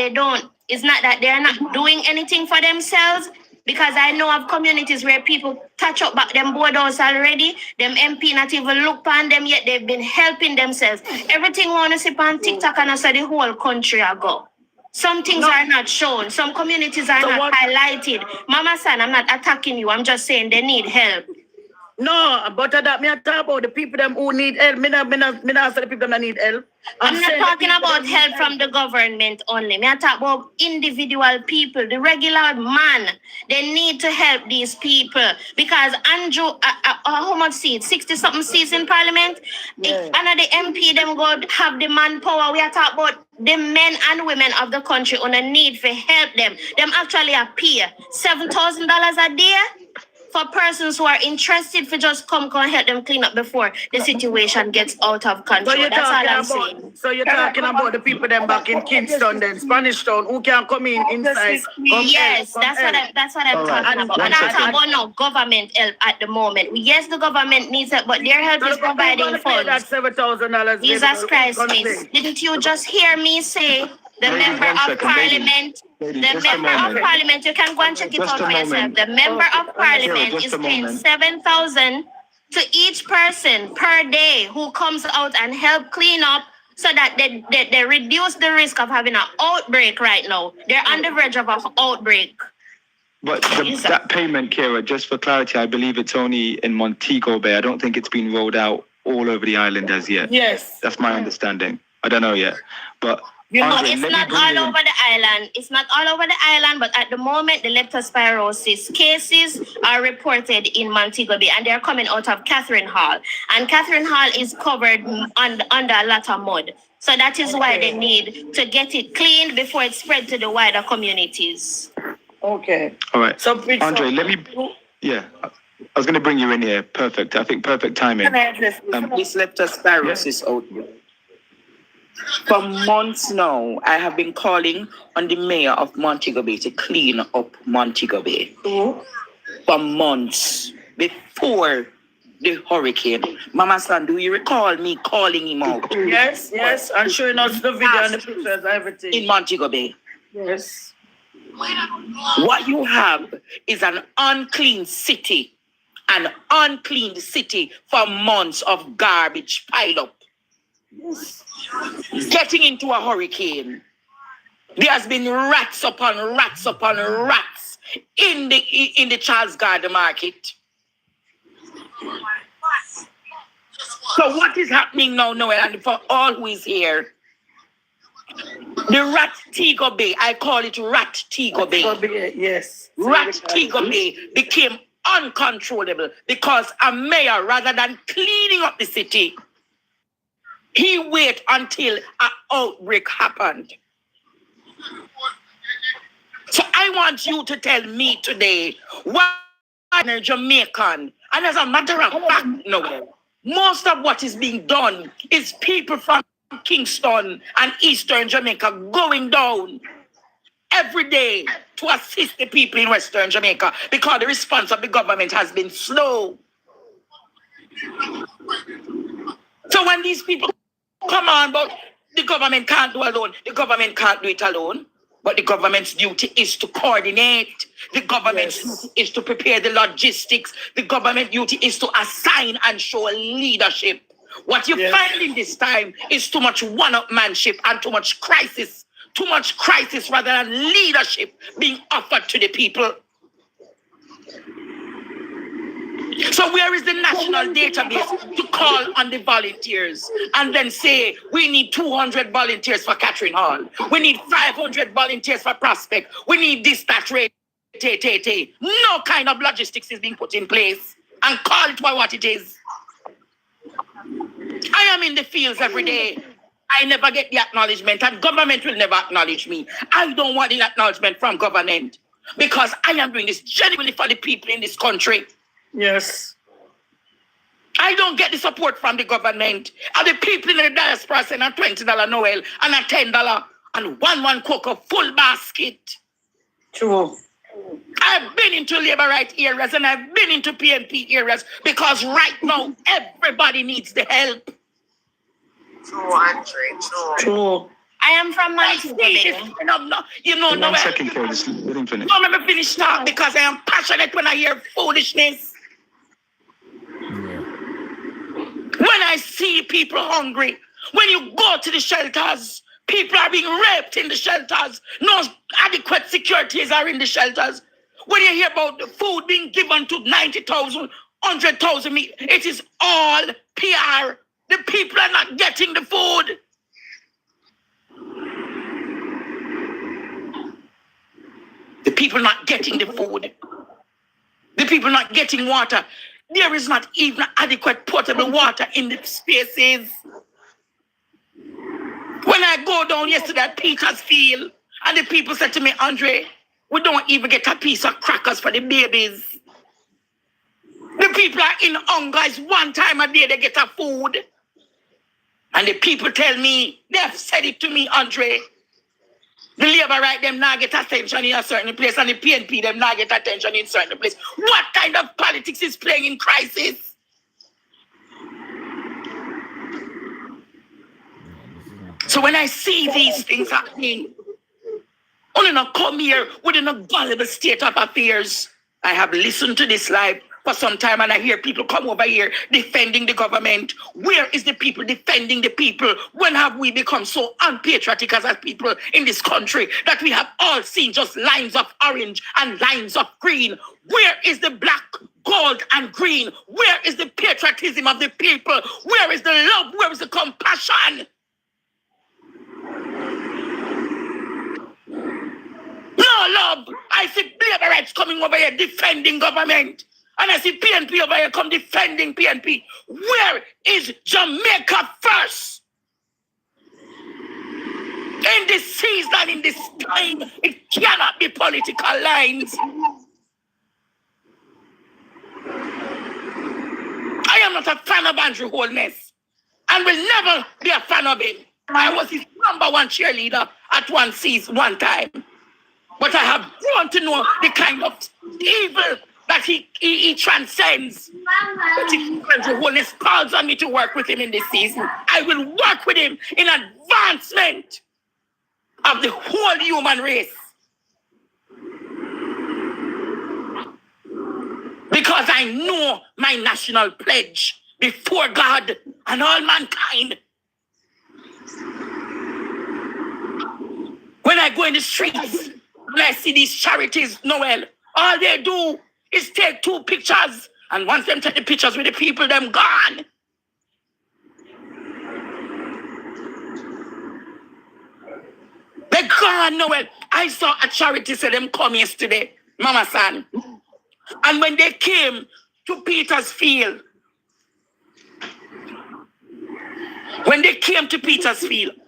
they are not doing anything for themselves. Because I know of communities where people touch up back them borders already. Them MP not even look on them yet. They've been helping themselves. Everything want to see on TikTok and also the whole country ago. Some things are not shown. Some communities are not highlighted. Mama San, I'm not attacking you. I'm just saying they need help. No, but that me talk about the people them who need help. Me not say the people that need help. I'm not talking about help from the government only. Me talk about individual people, the regular man. They need to help these people because Andrew, how much seats? 60-something seats in Parliament. Yeah. Another MP them go have the manpower. We are talking about the men and women of the country on a need for help them. Them actually appear $7,000 a day. For persons who are interested for just come and help them clean up before the situation gets out of control. That's all I'm saying. So you're talking about the people them back in Kingston, then Spanish Town, who can come in inside. Yes, that's what I'm talking about. I'm not talking about no government help at the moment. Yes, the government needs it, but their help is providing funds. That's $7,000. Jesus Christ, miss. Didn't you just hear me say the member of parliament? The member of parliament, you can go and check it out for yourself. The member of parliament is paying $7,000 to each person per day who comes out and help clean up, so that they reduce the risk of having an outbreak right now. They're on the verge of an outbreak. But that payment, Kira, just for clarity, I believe it's only in Montego Bay. I don't think it's been rolled out all over the island as yet. Yes. That's my understanding. I don't know yet. But Andre, it's not all over the island. It's not all over the island, but at the moment, the leptospirosis cases are reported in Montego Bay, and they're coming out of Catherine Hall. And Catherine Hall is covered under a lot of mud. So that is why they need to get it cleaned before it spread to the wider communities. Okay. All right. So, Andre, I was going to bring you in here. Perfect. I think perfect timing. This leptospirosis outbreak. For months now, I have been calling on the mayor of Montego Bay to clean up Montego Bay. Mm-hmm. For months before the hurricane. Mama San, do you recall me calling him out? Yes, and showing us the video and the pictures, everything. In Montego Bay. Yes. What you have is an unclean city. An unclean city for months of garbage piled up. Yes. Getting into a hurricane. There has been rats upon rats upon rats in the Charles Garden Market. So what is happening now, Noel, and for all who is here, The Rat Tigo Bay, I call it Rat Tigo Bay. Yes. Rat Tigo Bay became uncontrollable because a mayor, rather than cleaning up the city, he waited until an outbreak happened. So I want you to tell me today why in Jamaican, and as a matter of fact, no, most of what is being done is people from Kingston and Eastern Jamaica going down every day to assist the people in Western Jamaica because the response of the government has been slow. So when these people come on, but the government can't do alone, the government can't do it alone. But the government's duty is to coordinate. The government's duty is to prepare the logistics. The government duty is to assign and show leadership. What you find in this time is too much one-upmanship and too much crisis. Too much crisis rather than leadership being offered to the people. So where is the national database to call on the volunteers and then say, we need 200 volunteers for Catherine Hall. We need 500 volunteers for Prospect. We need this, that, rate. No kind of logistics is being put in place, and call it for what it is. I am in the fields every day. I never get the acknowledgement, and government will never acknowledge me. I don't want the acknowledgement from government because I am doing this genuinely for the people in this country. Yes. I don't get the support from the government. And the people in the diaspora send a $20 Noel and a $10 and one cocoa full basket. True. I've been into labor right areas and I've been into PNP areas because right now everybody needs the help. True, Andre, True. I am from Montego. You know, One second, Kerry, just let him finish. Don't let me finish talk because I am passionate when I hear foolishness. When I see people hungry, when you go to the shelters, people are being raped in the shelters. No adequate securities are in the shelters. When you hear about the food being given to 90,000, 100,000, it is all PR. The people are not getting the food. The people not getting the food. The people not getting water. There is not even adequate potable water in the spaces. When I go down yesterday at Petersfield, and the people said to me, Andre, we don't even get a piece of crackers for the babies. The people are in hunger. It's one time a day they get a food. And the people tell me, they have said it to me, Andre. The labor right, them not get attention in a certain place, and the PNP, them not get attention in a certain place. What kind of politics is playing in crisis? So when I see these things happening, only not come here within a gullible state of affairs. I have listened to this live for some time and I hear people come over here defending the government. Where is the people defending the people? When have we become so unpatriotic as a people in this country that we have all seen just lines of orange and lines of green? Where is the black, gold, and green? Where is the patriotism of the people? Where is the love? Where is the compassion? No love. I see laborites coming over here defending government. And I see PNP over here come defending PNP. Where is Jamaica first? In this season, in this time, it cannot be political lines. I am not a fan of Andrew Holness and will never be a fan of him. I was his #1 cheerleader at one time. But I have grown to know the kind of evil that he transcends. But if Andrew Holness calls on me to work with him in this season, I will work with him in advancement of the whole human race. Because I know my national pledge before God and all mankind. When I go in the streets, when I see these charities, Noel, all they do is take 2 pictures, and once them take the pictures with the people, them gone. They gone nowhere. I saw a charity say them come yesterday, Mama San. And when they came to Petersfield,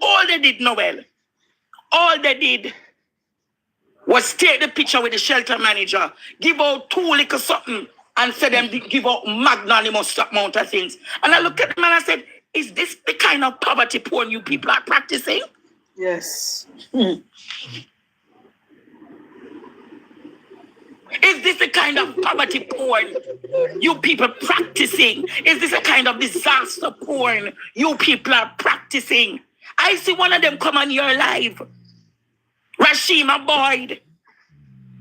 all they did, Noel, all they did was take the picture with the shelter manager, give out 2 little something, and say them give out magnanimous amount of things. And I looked at them and I said, is this the kind of poverty porn you people are practicing? Yes. Is this the kind of poverty porn you people practicing? Is this a kind of disaster porn you people are practicing? I see one of them come on your live, Rashima Boyd.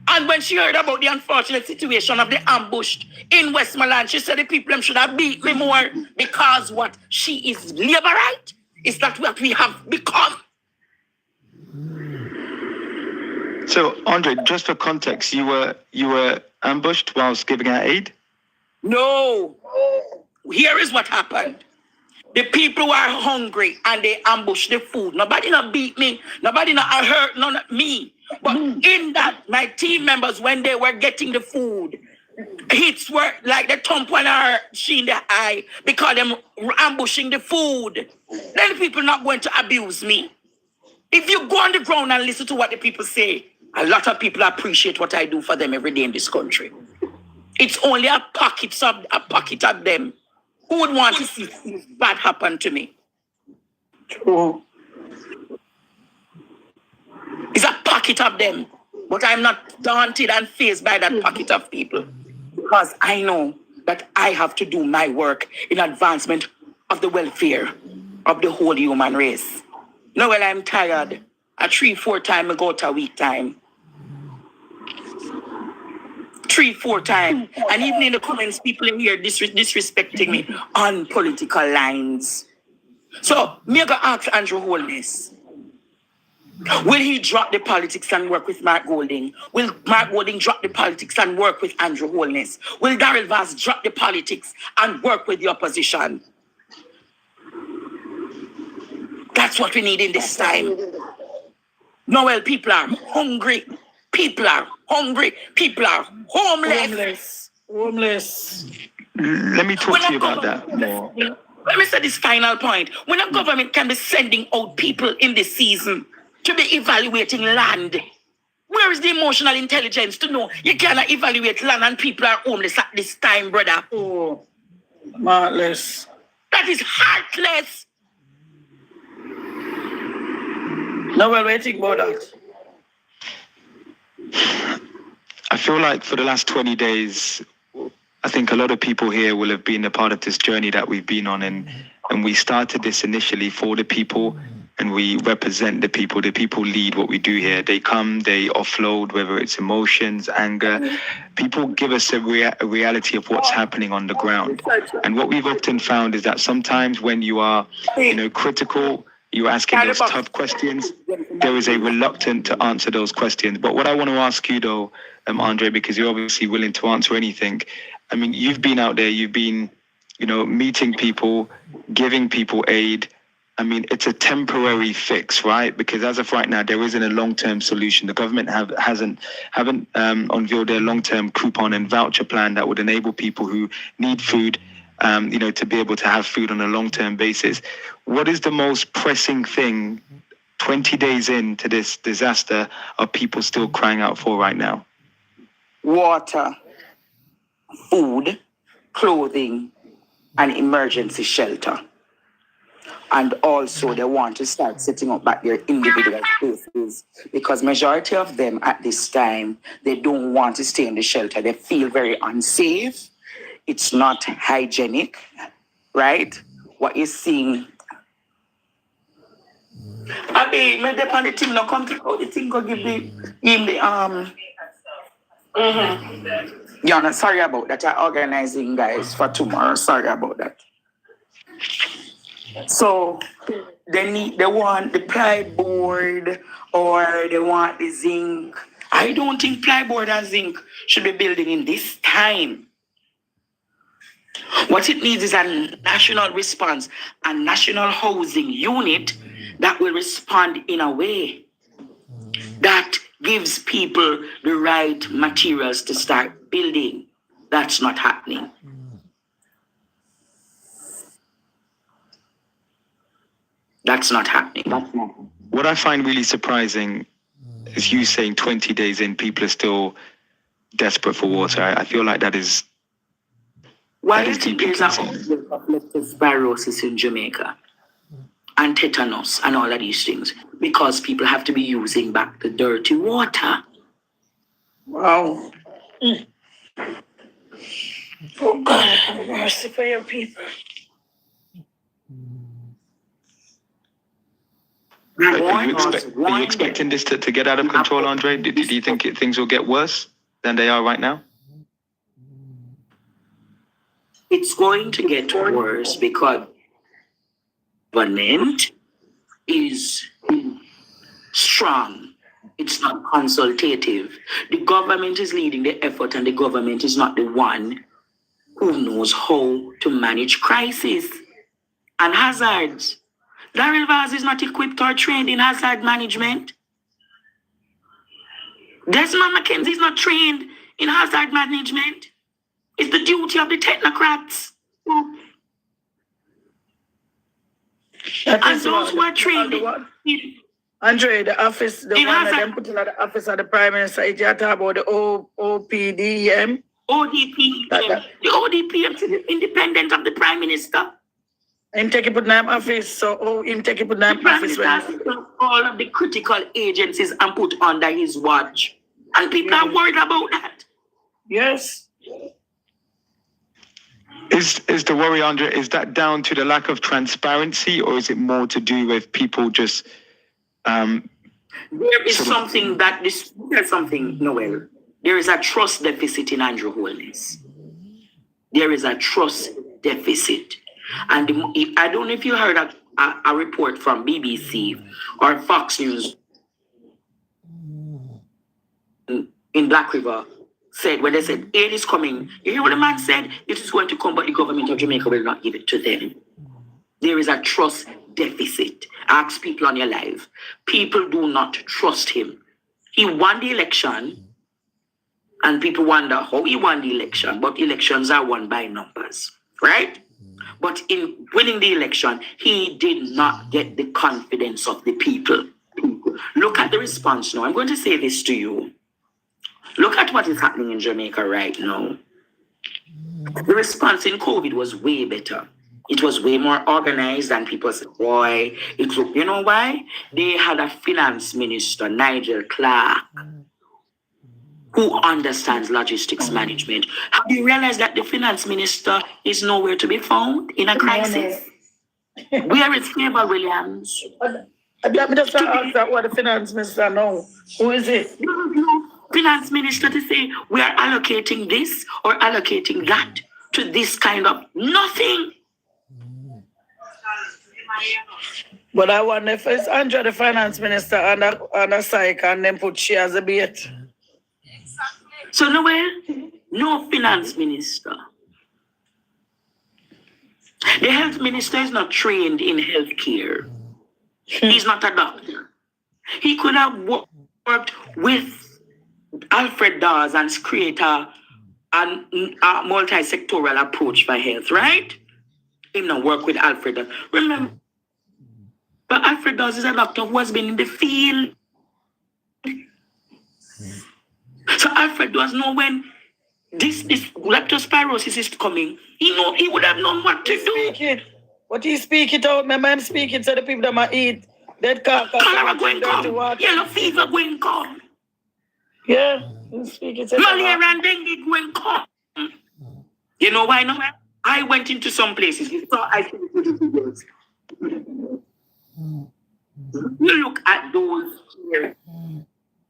And when she heard about the unfortunate situation of the ambush in Westmoreland, she said the people them should have beat me more because what? She is Labourite? Is that what we have become? So, Andre, just for context, you were ambushed whilst giving out aid? No. Here is what happened. The people were hungry and they ambushed the food. Nobody not beat me. Nobody not hurt none of me. But in that, my team members, when they were getting the food, hits were like the thump on her, she in the eye, because them ambushing the food. Then the people not going to abuse me. If you go on the ground and listen to what the people say, a lot of people appreciate what I do for them every day in this country. It's only a pocket of them who would want to see bad happen to me. True. It's a pocket of them, but I'm not daunted and fazed by that pocket of people because I know that I have to do my work in advancement of the welfare of the whole human race. Now, when I'm tired, at 3-4 times I go to a week time. 3-4 times. And even in the comments, people in here disrespecting me on political lines. So, me go ask Andrew Holness, will he drop the politics and work with Mark Golding? Will Mark Golding drop the politics and work with Andrew Holness? Will Darrell Vaz drop the politics and work with the opposition? That's what we need in this time. Noel, people are hungry. People are hungry. People are homeless. Homeless. Let me talk to you about that more. Let me say this final point. When a government can be sending out people in this season to be evaluating land, where is the emotional intelligence to know you cannot evaluate land and people are homeless at this time, brother? Oh, heartless. That is heartless. No, we're waiting about that. I feel like for the last 20 days, I think a lot of people here will have been a part of this journey that we've been on. And we started this initially for the people, and we represent the people. The people lead what we do here. They come, they offload, whether it's emotions, anger. People give us a reality of what's happening on the ground. And what we've often found is that sometimes when you are, critical, you're asking those tough questions, there is a reluctance to answer those questions. But what I want to ask you, though, Andre, because you're obviously willing to answer anything. I mean, you've been out there, you've been, meeting people, giving people aid. I mean, it's a temporary fix, right? Because as of right now, there isn't a long-term solution. The government haven't unveiled their long-term coupon and voucher plan that would enable people who need food, to be able to have food on a long-term basis. What is the most pressing thing 20 days into this disaster are people still crying out for right now? Water, food, clothing, and emergency shelter. And also they want to start setting up back their individual spaces because majority of them at this time, they don't want to stay in the shelter. They feel very unsafe. It's not hygienic, right? What you're seeing. I mean, maybe upon the team now come to the thing go give him the Yeah, no, sorry about that. I'm organizing guys for tomorrow. Sorry about that. So they want the plyboard or they want the zinc. I don't think plyboard and zinc should be building in this time. What it needs is a national response, a national housing unit that will respond in a way that gives people the right materials to start building. That's not happening. That's not happening. What I find really surprising is you saying 20 days in, people are still desperate for water. I feel like that is. Why do you think there's an outbreak of leptospirosis in Jamaica? And tetanus and all of these things? Because people have to be using back the dirty water. Wow. Oh God, have mercy for your people. Are you expecting this to get out of control, Andre? Do you think things will get worse than they are right now? It's going to get worse because government is strong. It's not consultative. The government is leading the effort, and the government is not the one who knows how to manage crisis and hazards. Daryl Vaz is not equipped or trained in hazard management. Desmond McKenzie is not trained in hazard management. It's the duty of the technocrats. And those who are trained. Andre, the office, the one that them put in the office of the Prime Minister, you talk about the OPDM? ODP. The ODPM is independent of the Prime Minister. Him take it put name office, so him take it put name office. All of the critical agencies and put under his watch. And people are worried about that. Yes. Is the worry, Andre, is that down to the lack of transparency, or is it more to do with people just there is something that there's something, Noel. There is a trust deficit in Andrew Holness. There is a trust deficit. And I don't know if you heard a report from BBC or Fox News in Black River said, when they said aid is coming, you hear what the man said? It is going to come, but the government of Jamaica will not give it to them. There is a trust deficit. Ask people on your live. People do not trust him. He won the election, and people wonder how he won the election, but elections are won by numbers, right? But in winning the election, he did not get the confidence of the people. Look at the response now. I'm going to say this to you. Look at what is happening in Jamaica right now. The response in COVID was way better. It was way more organized than people said, boy, you know why? They had a finance minister, Nigel Clark, who understands logistics management. Have you realized that the finance minister is nowhere to be found in a crisis? Where is Favour Williams? I just ask that what the finance minister know. Who is it? No. Finance minister to say we are allocating this or allocating that to this kind of nothing. But I wonder if it's Andrew, the finance minister, and a psych, and then put she as a bait. So no finance minister. The health minister is not trained in healthcare. He's not a doctor. He could have worked with Alfred Dawes and create a multi-sectoral approach for health, right? He not work with Alfred Dawes. Remember, but Alfred Dawes is a doctor who has been in the field. So Alfred Dawes know when this leptospirosis is coming. He would have known what to do. What he speak it out, my man speak it to the people that might eat. Dead car. Cholera going come. Yellow fever going come. Yeah, he speak it to malaria and dengue going come. You know why no? I went into some places. You saw I see the videos. You look at those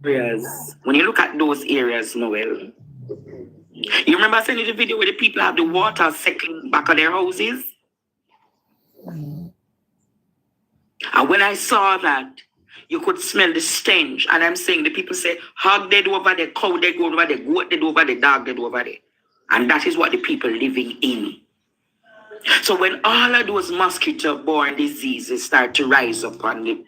areas. When you look at those areas, Noel, you remember sending the video where the people have the water settling back of their houses? And when I saw that, you could smell the stench. And I'm saying the people say, hog dead over there, cow dead over there, goat dead over there, dog dead over there. And that is what the people living in. So when all of those mosquito-borne diseases start to rise up on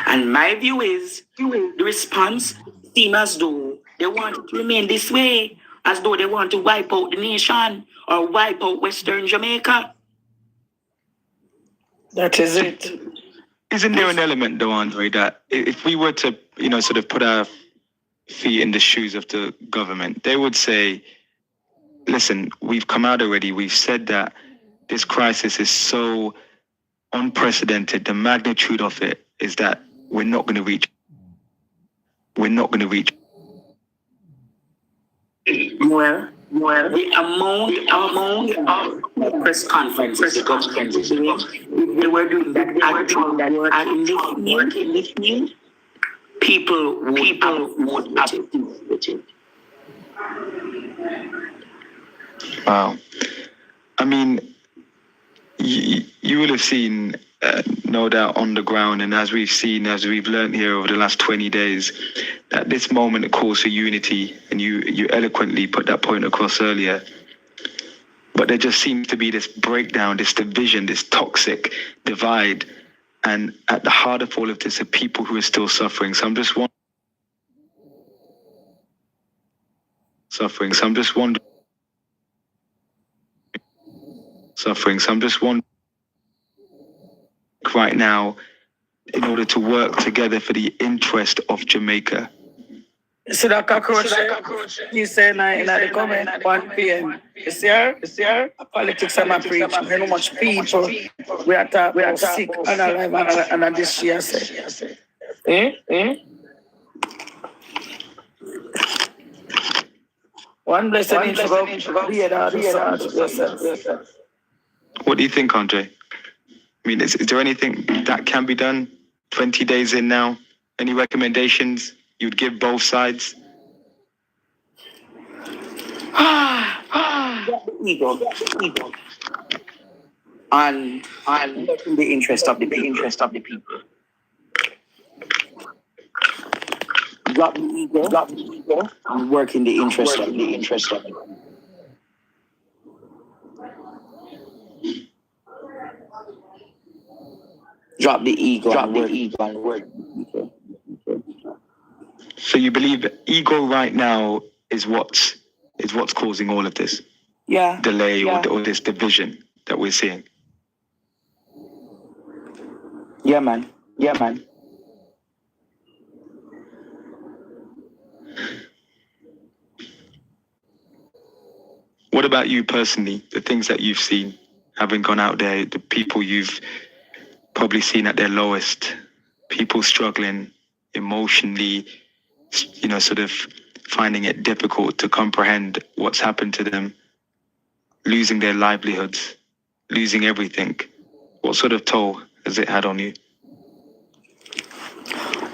And my view is the response seems as though they want it to remain this way, as though they want to wipe out the nation or wipe out Western Jamaica. That is it. Isn't there an element, though, Andre, that if we were to, sort of put our feet in the shoes of the government, they would say, listen, we've come out already. We've said that this crisis is so unprecedented. The magnitude of it is that we're not going to reach. Well, the amount of press conferences the government is doing, they were doing that actual work in listening, people would have to with it. Wow. I mean, you will have seen, no doubt, on the ground, and as we've learned here over the last 20 days, that this moment calls for unity, and you eloquently put that point across earlier. But there just seems to be this breakdown, this division, this toxic divide, and at the heart of all of this are people who are still suffering. So I'm just wondering, right now, in order to work together for the interest of Jamaica. See that cockroach? He said in the comment, 1 p.m. You see her? Politics I'm a preach. How much people we are sick and alive and this year say. One blessed inch of What do you think, Andre? I mean, is there anything that can be done 20 days in now? Any recommendations you'd give both sides? Ego. And in the interest of the people. Drop the ego, and work in the interest of the people. Drop the ego and work. So you believe ego right now is what's causing all of this delay or this division that we're seeing? Yeah, man. What about you personally? The things that you've seen, having gone out there, the people you've probably seen at their lowest, people struggling emotionally, sort of finding it difficult to comprehend what's happened to them, losing their livelihoods, losing everything. What sort of toll has it had on you?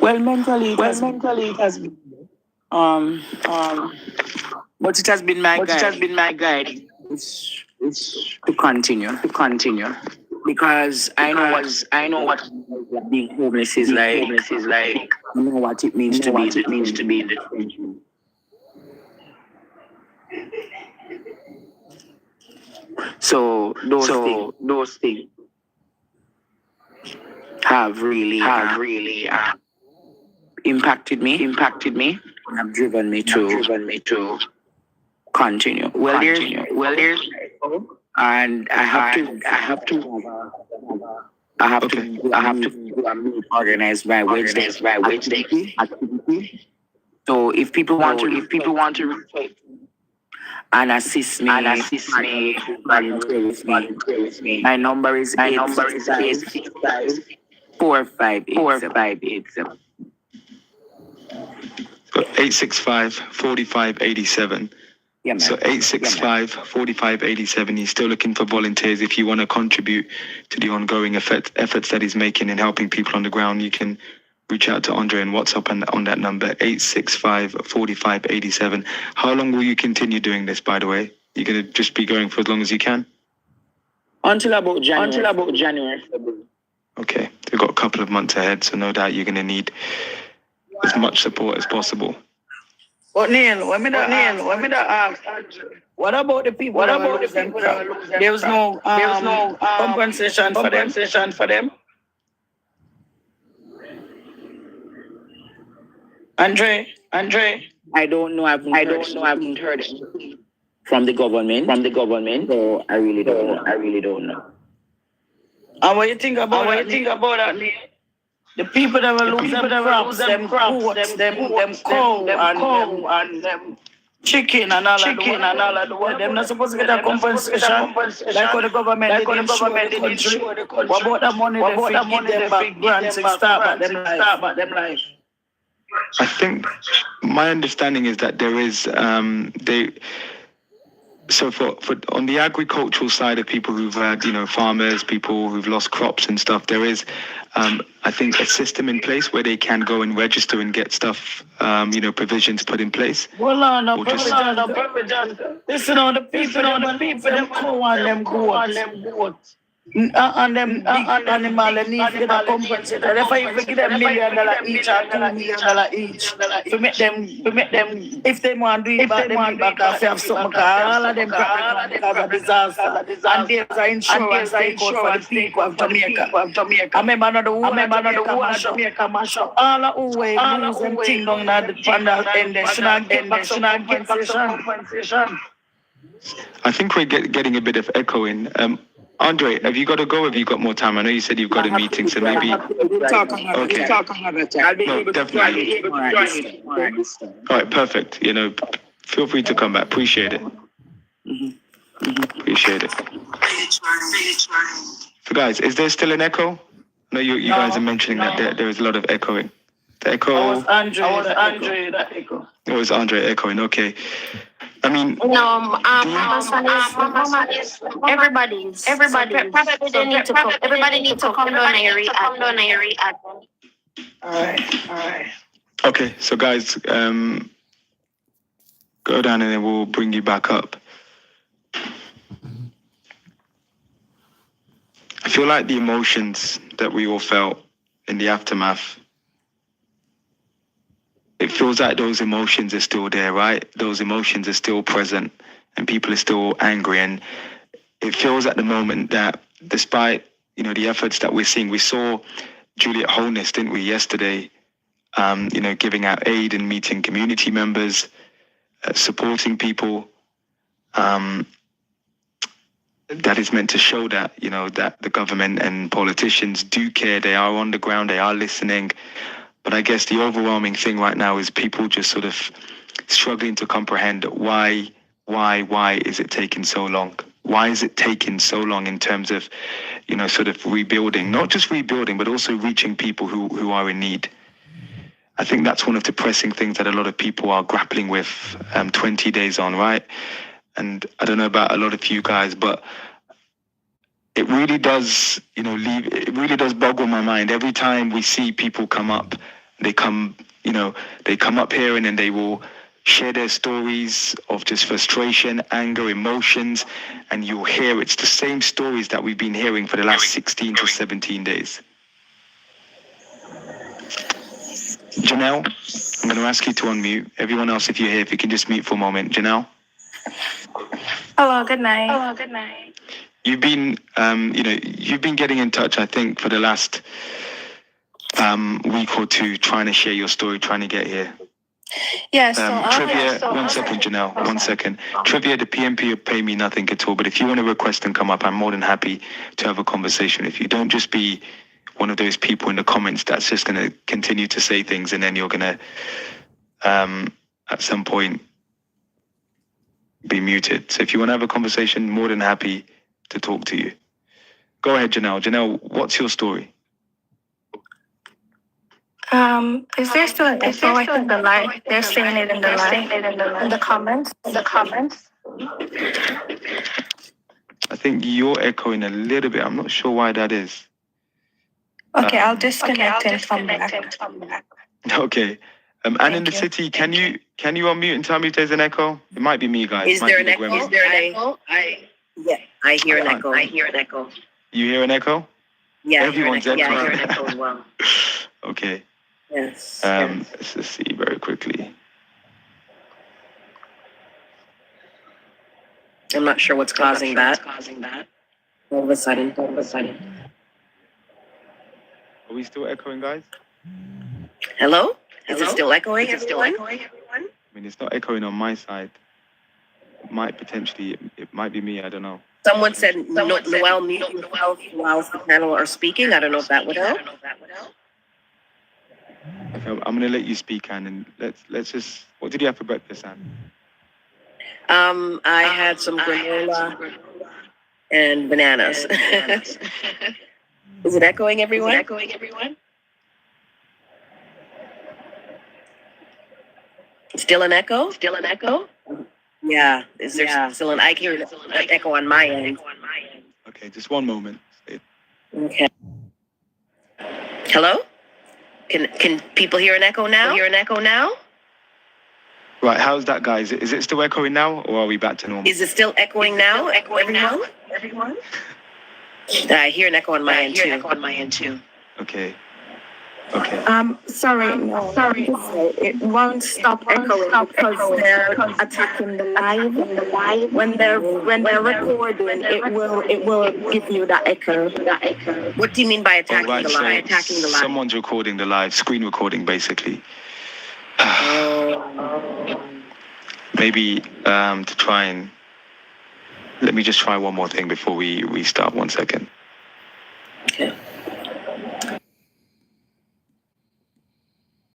Well, mentally it has been. But it has been my guide. It's to continue. Because I know what being homeless is like. I know what it means to be in the trenches. So those things have really impacted me. And have driven me to continue. Well, there's and I have to organize my Wednesday activity. So if people want to reach and assist me, volunteer with me. My number is 865-4587. So 865-4587. Yeah, man. So 865-4587. He's still looking for volunteers. If you want to contribute to the ongoing efforts that he's making in helping people on the ground, you can reach out to Andre and WhatsApp on that number, 865-4587. How long will you continue doing this, by the way? You're going to just be going for as long as you can? Until about January. Okay. We've got a couple of months ahead, so no doubt you're going to need as much support as possible. But Neil, when me ask, What about the people? What about the people that are losing? There was no compensation for them. Andre. I don't know. I haven't heard it from the government. So I really don't know. And what you think about that? The people that will lose them crops, them goats, them cow, and them chicken and all of the world. Them not supposed to get a compensation like how the government did in the country. What about the money they give them back grants and start back them life? I think my understanding is that there is so for on the agricultural side of people who've had, farmers, people who've lost crops and stuff, there is I think a system in place where they can go and register and get stuff, provisions put in place. Listen on the people, them cow and them goats. And them big animal, they need to get a compensation. If I even give them $1 million each or $2 million each, to make them, if they want to do it back, they back and have something, because all of them because of disaster. And there's an insurance they call for the people of Jamaica. I remember another woman Jamaica mash up. All of who lose them thing down at the panel end, they should not get back some compensation. I think we're getting a bit of echoing. Andre, have you got to go? Have you got more time? I know you said you've got a meeting, so maybe. We'll talk Okay. another time. I'll be able to join definitely. it more at this time. All right, perfect. Feel free to come back. Appreciate it. Appreciate it. So, guys, is there still an echo? No, you guys are mentioning that there is a lot of echoing. The echo. I was Andre that echo. Oh, it's Andre echoing. Okay. I mean, No, Mama is everybody's. So probably they need to come. Everybody needs to come down and react. All right. Okay, so guys, go down and then we'll bring you back up. I feel like the emotions that we all felt in the aftermath, it feels like those emotions are still there, right? Those emotions are still present and people are still angry. And it feels at the moment that despite, the efforts that we're seeing, we saw Juliet Holness, didn't we, yesterday, giving out aid and meeting community members, supporting people. That is meant to show that, that the government and politicians do care. They are on the ground, they are listening. But I guess the overwhelming thing right now is people just sort of struggling to comprehend why is it taking so long? Why is it taking so long in terms of, sort of rebuilding, not just rebuilding, but also reaching people who are in need? I think that's one of the pressing things that a lot of people are grappling with 20 days on, right? And I don't know about a lot of you guys, but it really does, it really does boggle my mind. Every time we see people come up, they come up here and then they will share their stories of just frustration, anger, emotions, and you'll hear it's the same stories that we've been hearing for the last 16 to 17 days. Janelle, I'm going to ask you to unmute. Everyone else, if you're here, if you can just mute for a moment. Janelle? Hello, good night. You've been, you've been getting in touch, I think, for the last week or two, trying to share your story, trying to get here. Yes. Trivia, one second, Janelle, 1 second. Trivia, the PMP will pay me nothing at all, but if you want to request and come up, I'm more than happy to have a conversation. If you don't just be one of those people in the comments that's just going to continue to say things and then you're going to, at some point, be muted. So if you want to have a conversation, more than happy to talk to you. Go ahead, Janelle. Janelle, what's your story? Is there still an echo? I think the live, they're saying it in the live, in the comments. I think you're echoing a little bit. I'm not sure why that is. Okay, I'll disconnect and come back. Okay. And in the city, can you unmute and tell me if there's an echo? It might be me, guys. Is there an echo? Yeah, I hear an echo. You hear an echo? Yeah, everyone's echoing. Yeah, I hear an echo as well. Okay. Yes. Let's just see very quickly. I'm not sure what's causing that. All of a sudden. Are we still echoing, guys? Hello? Is it still echoing? Everyone? I mean, it's not echoing on my side. It might be me. I don't know. Someone said, Noel, mute yourself whilst the panel are speaking. I don't know if that would help. Okay, I'm gonna let you speak, Anne, and let's just. What did you have for breakfast, Anne? I had some granola and bananas. Is it echoing, everyone? Still an echo? Yeah. Is there still an echo on my end? Okay, just one moment. Okay. Hello? Can people hear an echo now? Right, how's that, guys? Is it still echoing now, or are we back to normal? Is it still echoing now? Everyone? I hear an echo on my end too. Okay. Sorry, no. It won't stop echoing because they're attacking the live. When they're recording, it will give you that echo. What do you mean by attacking Right, the live? Someone's recording the live, screen recording, basically. Maybe to try and... Let me just try one more thing before we start. 1 second. Okay.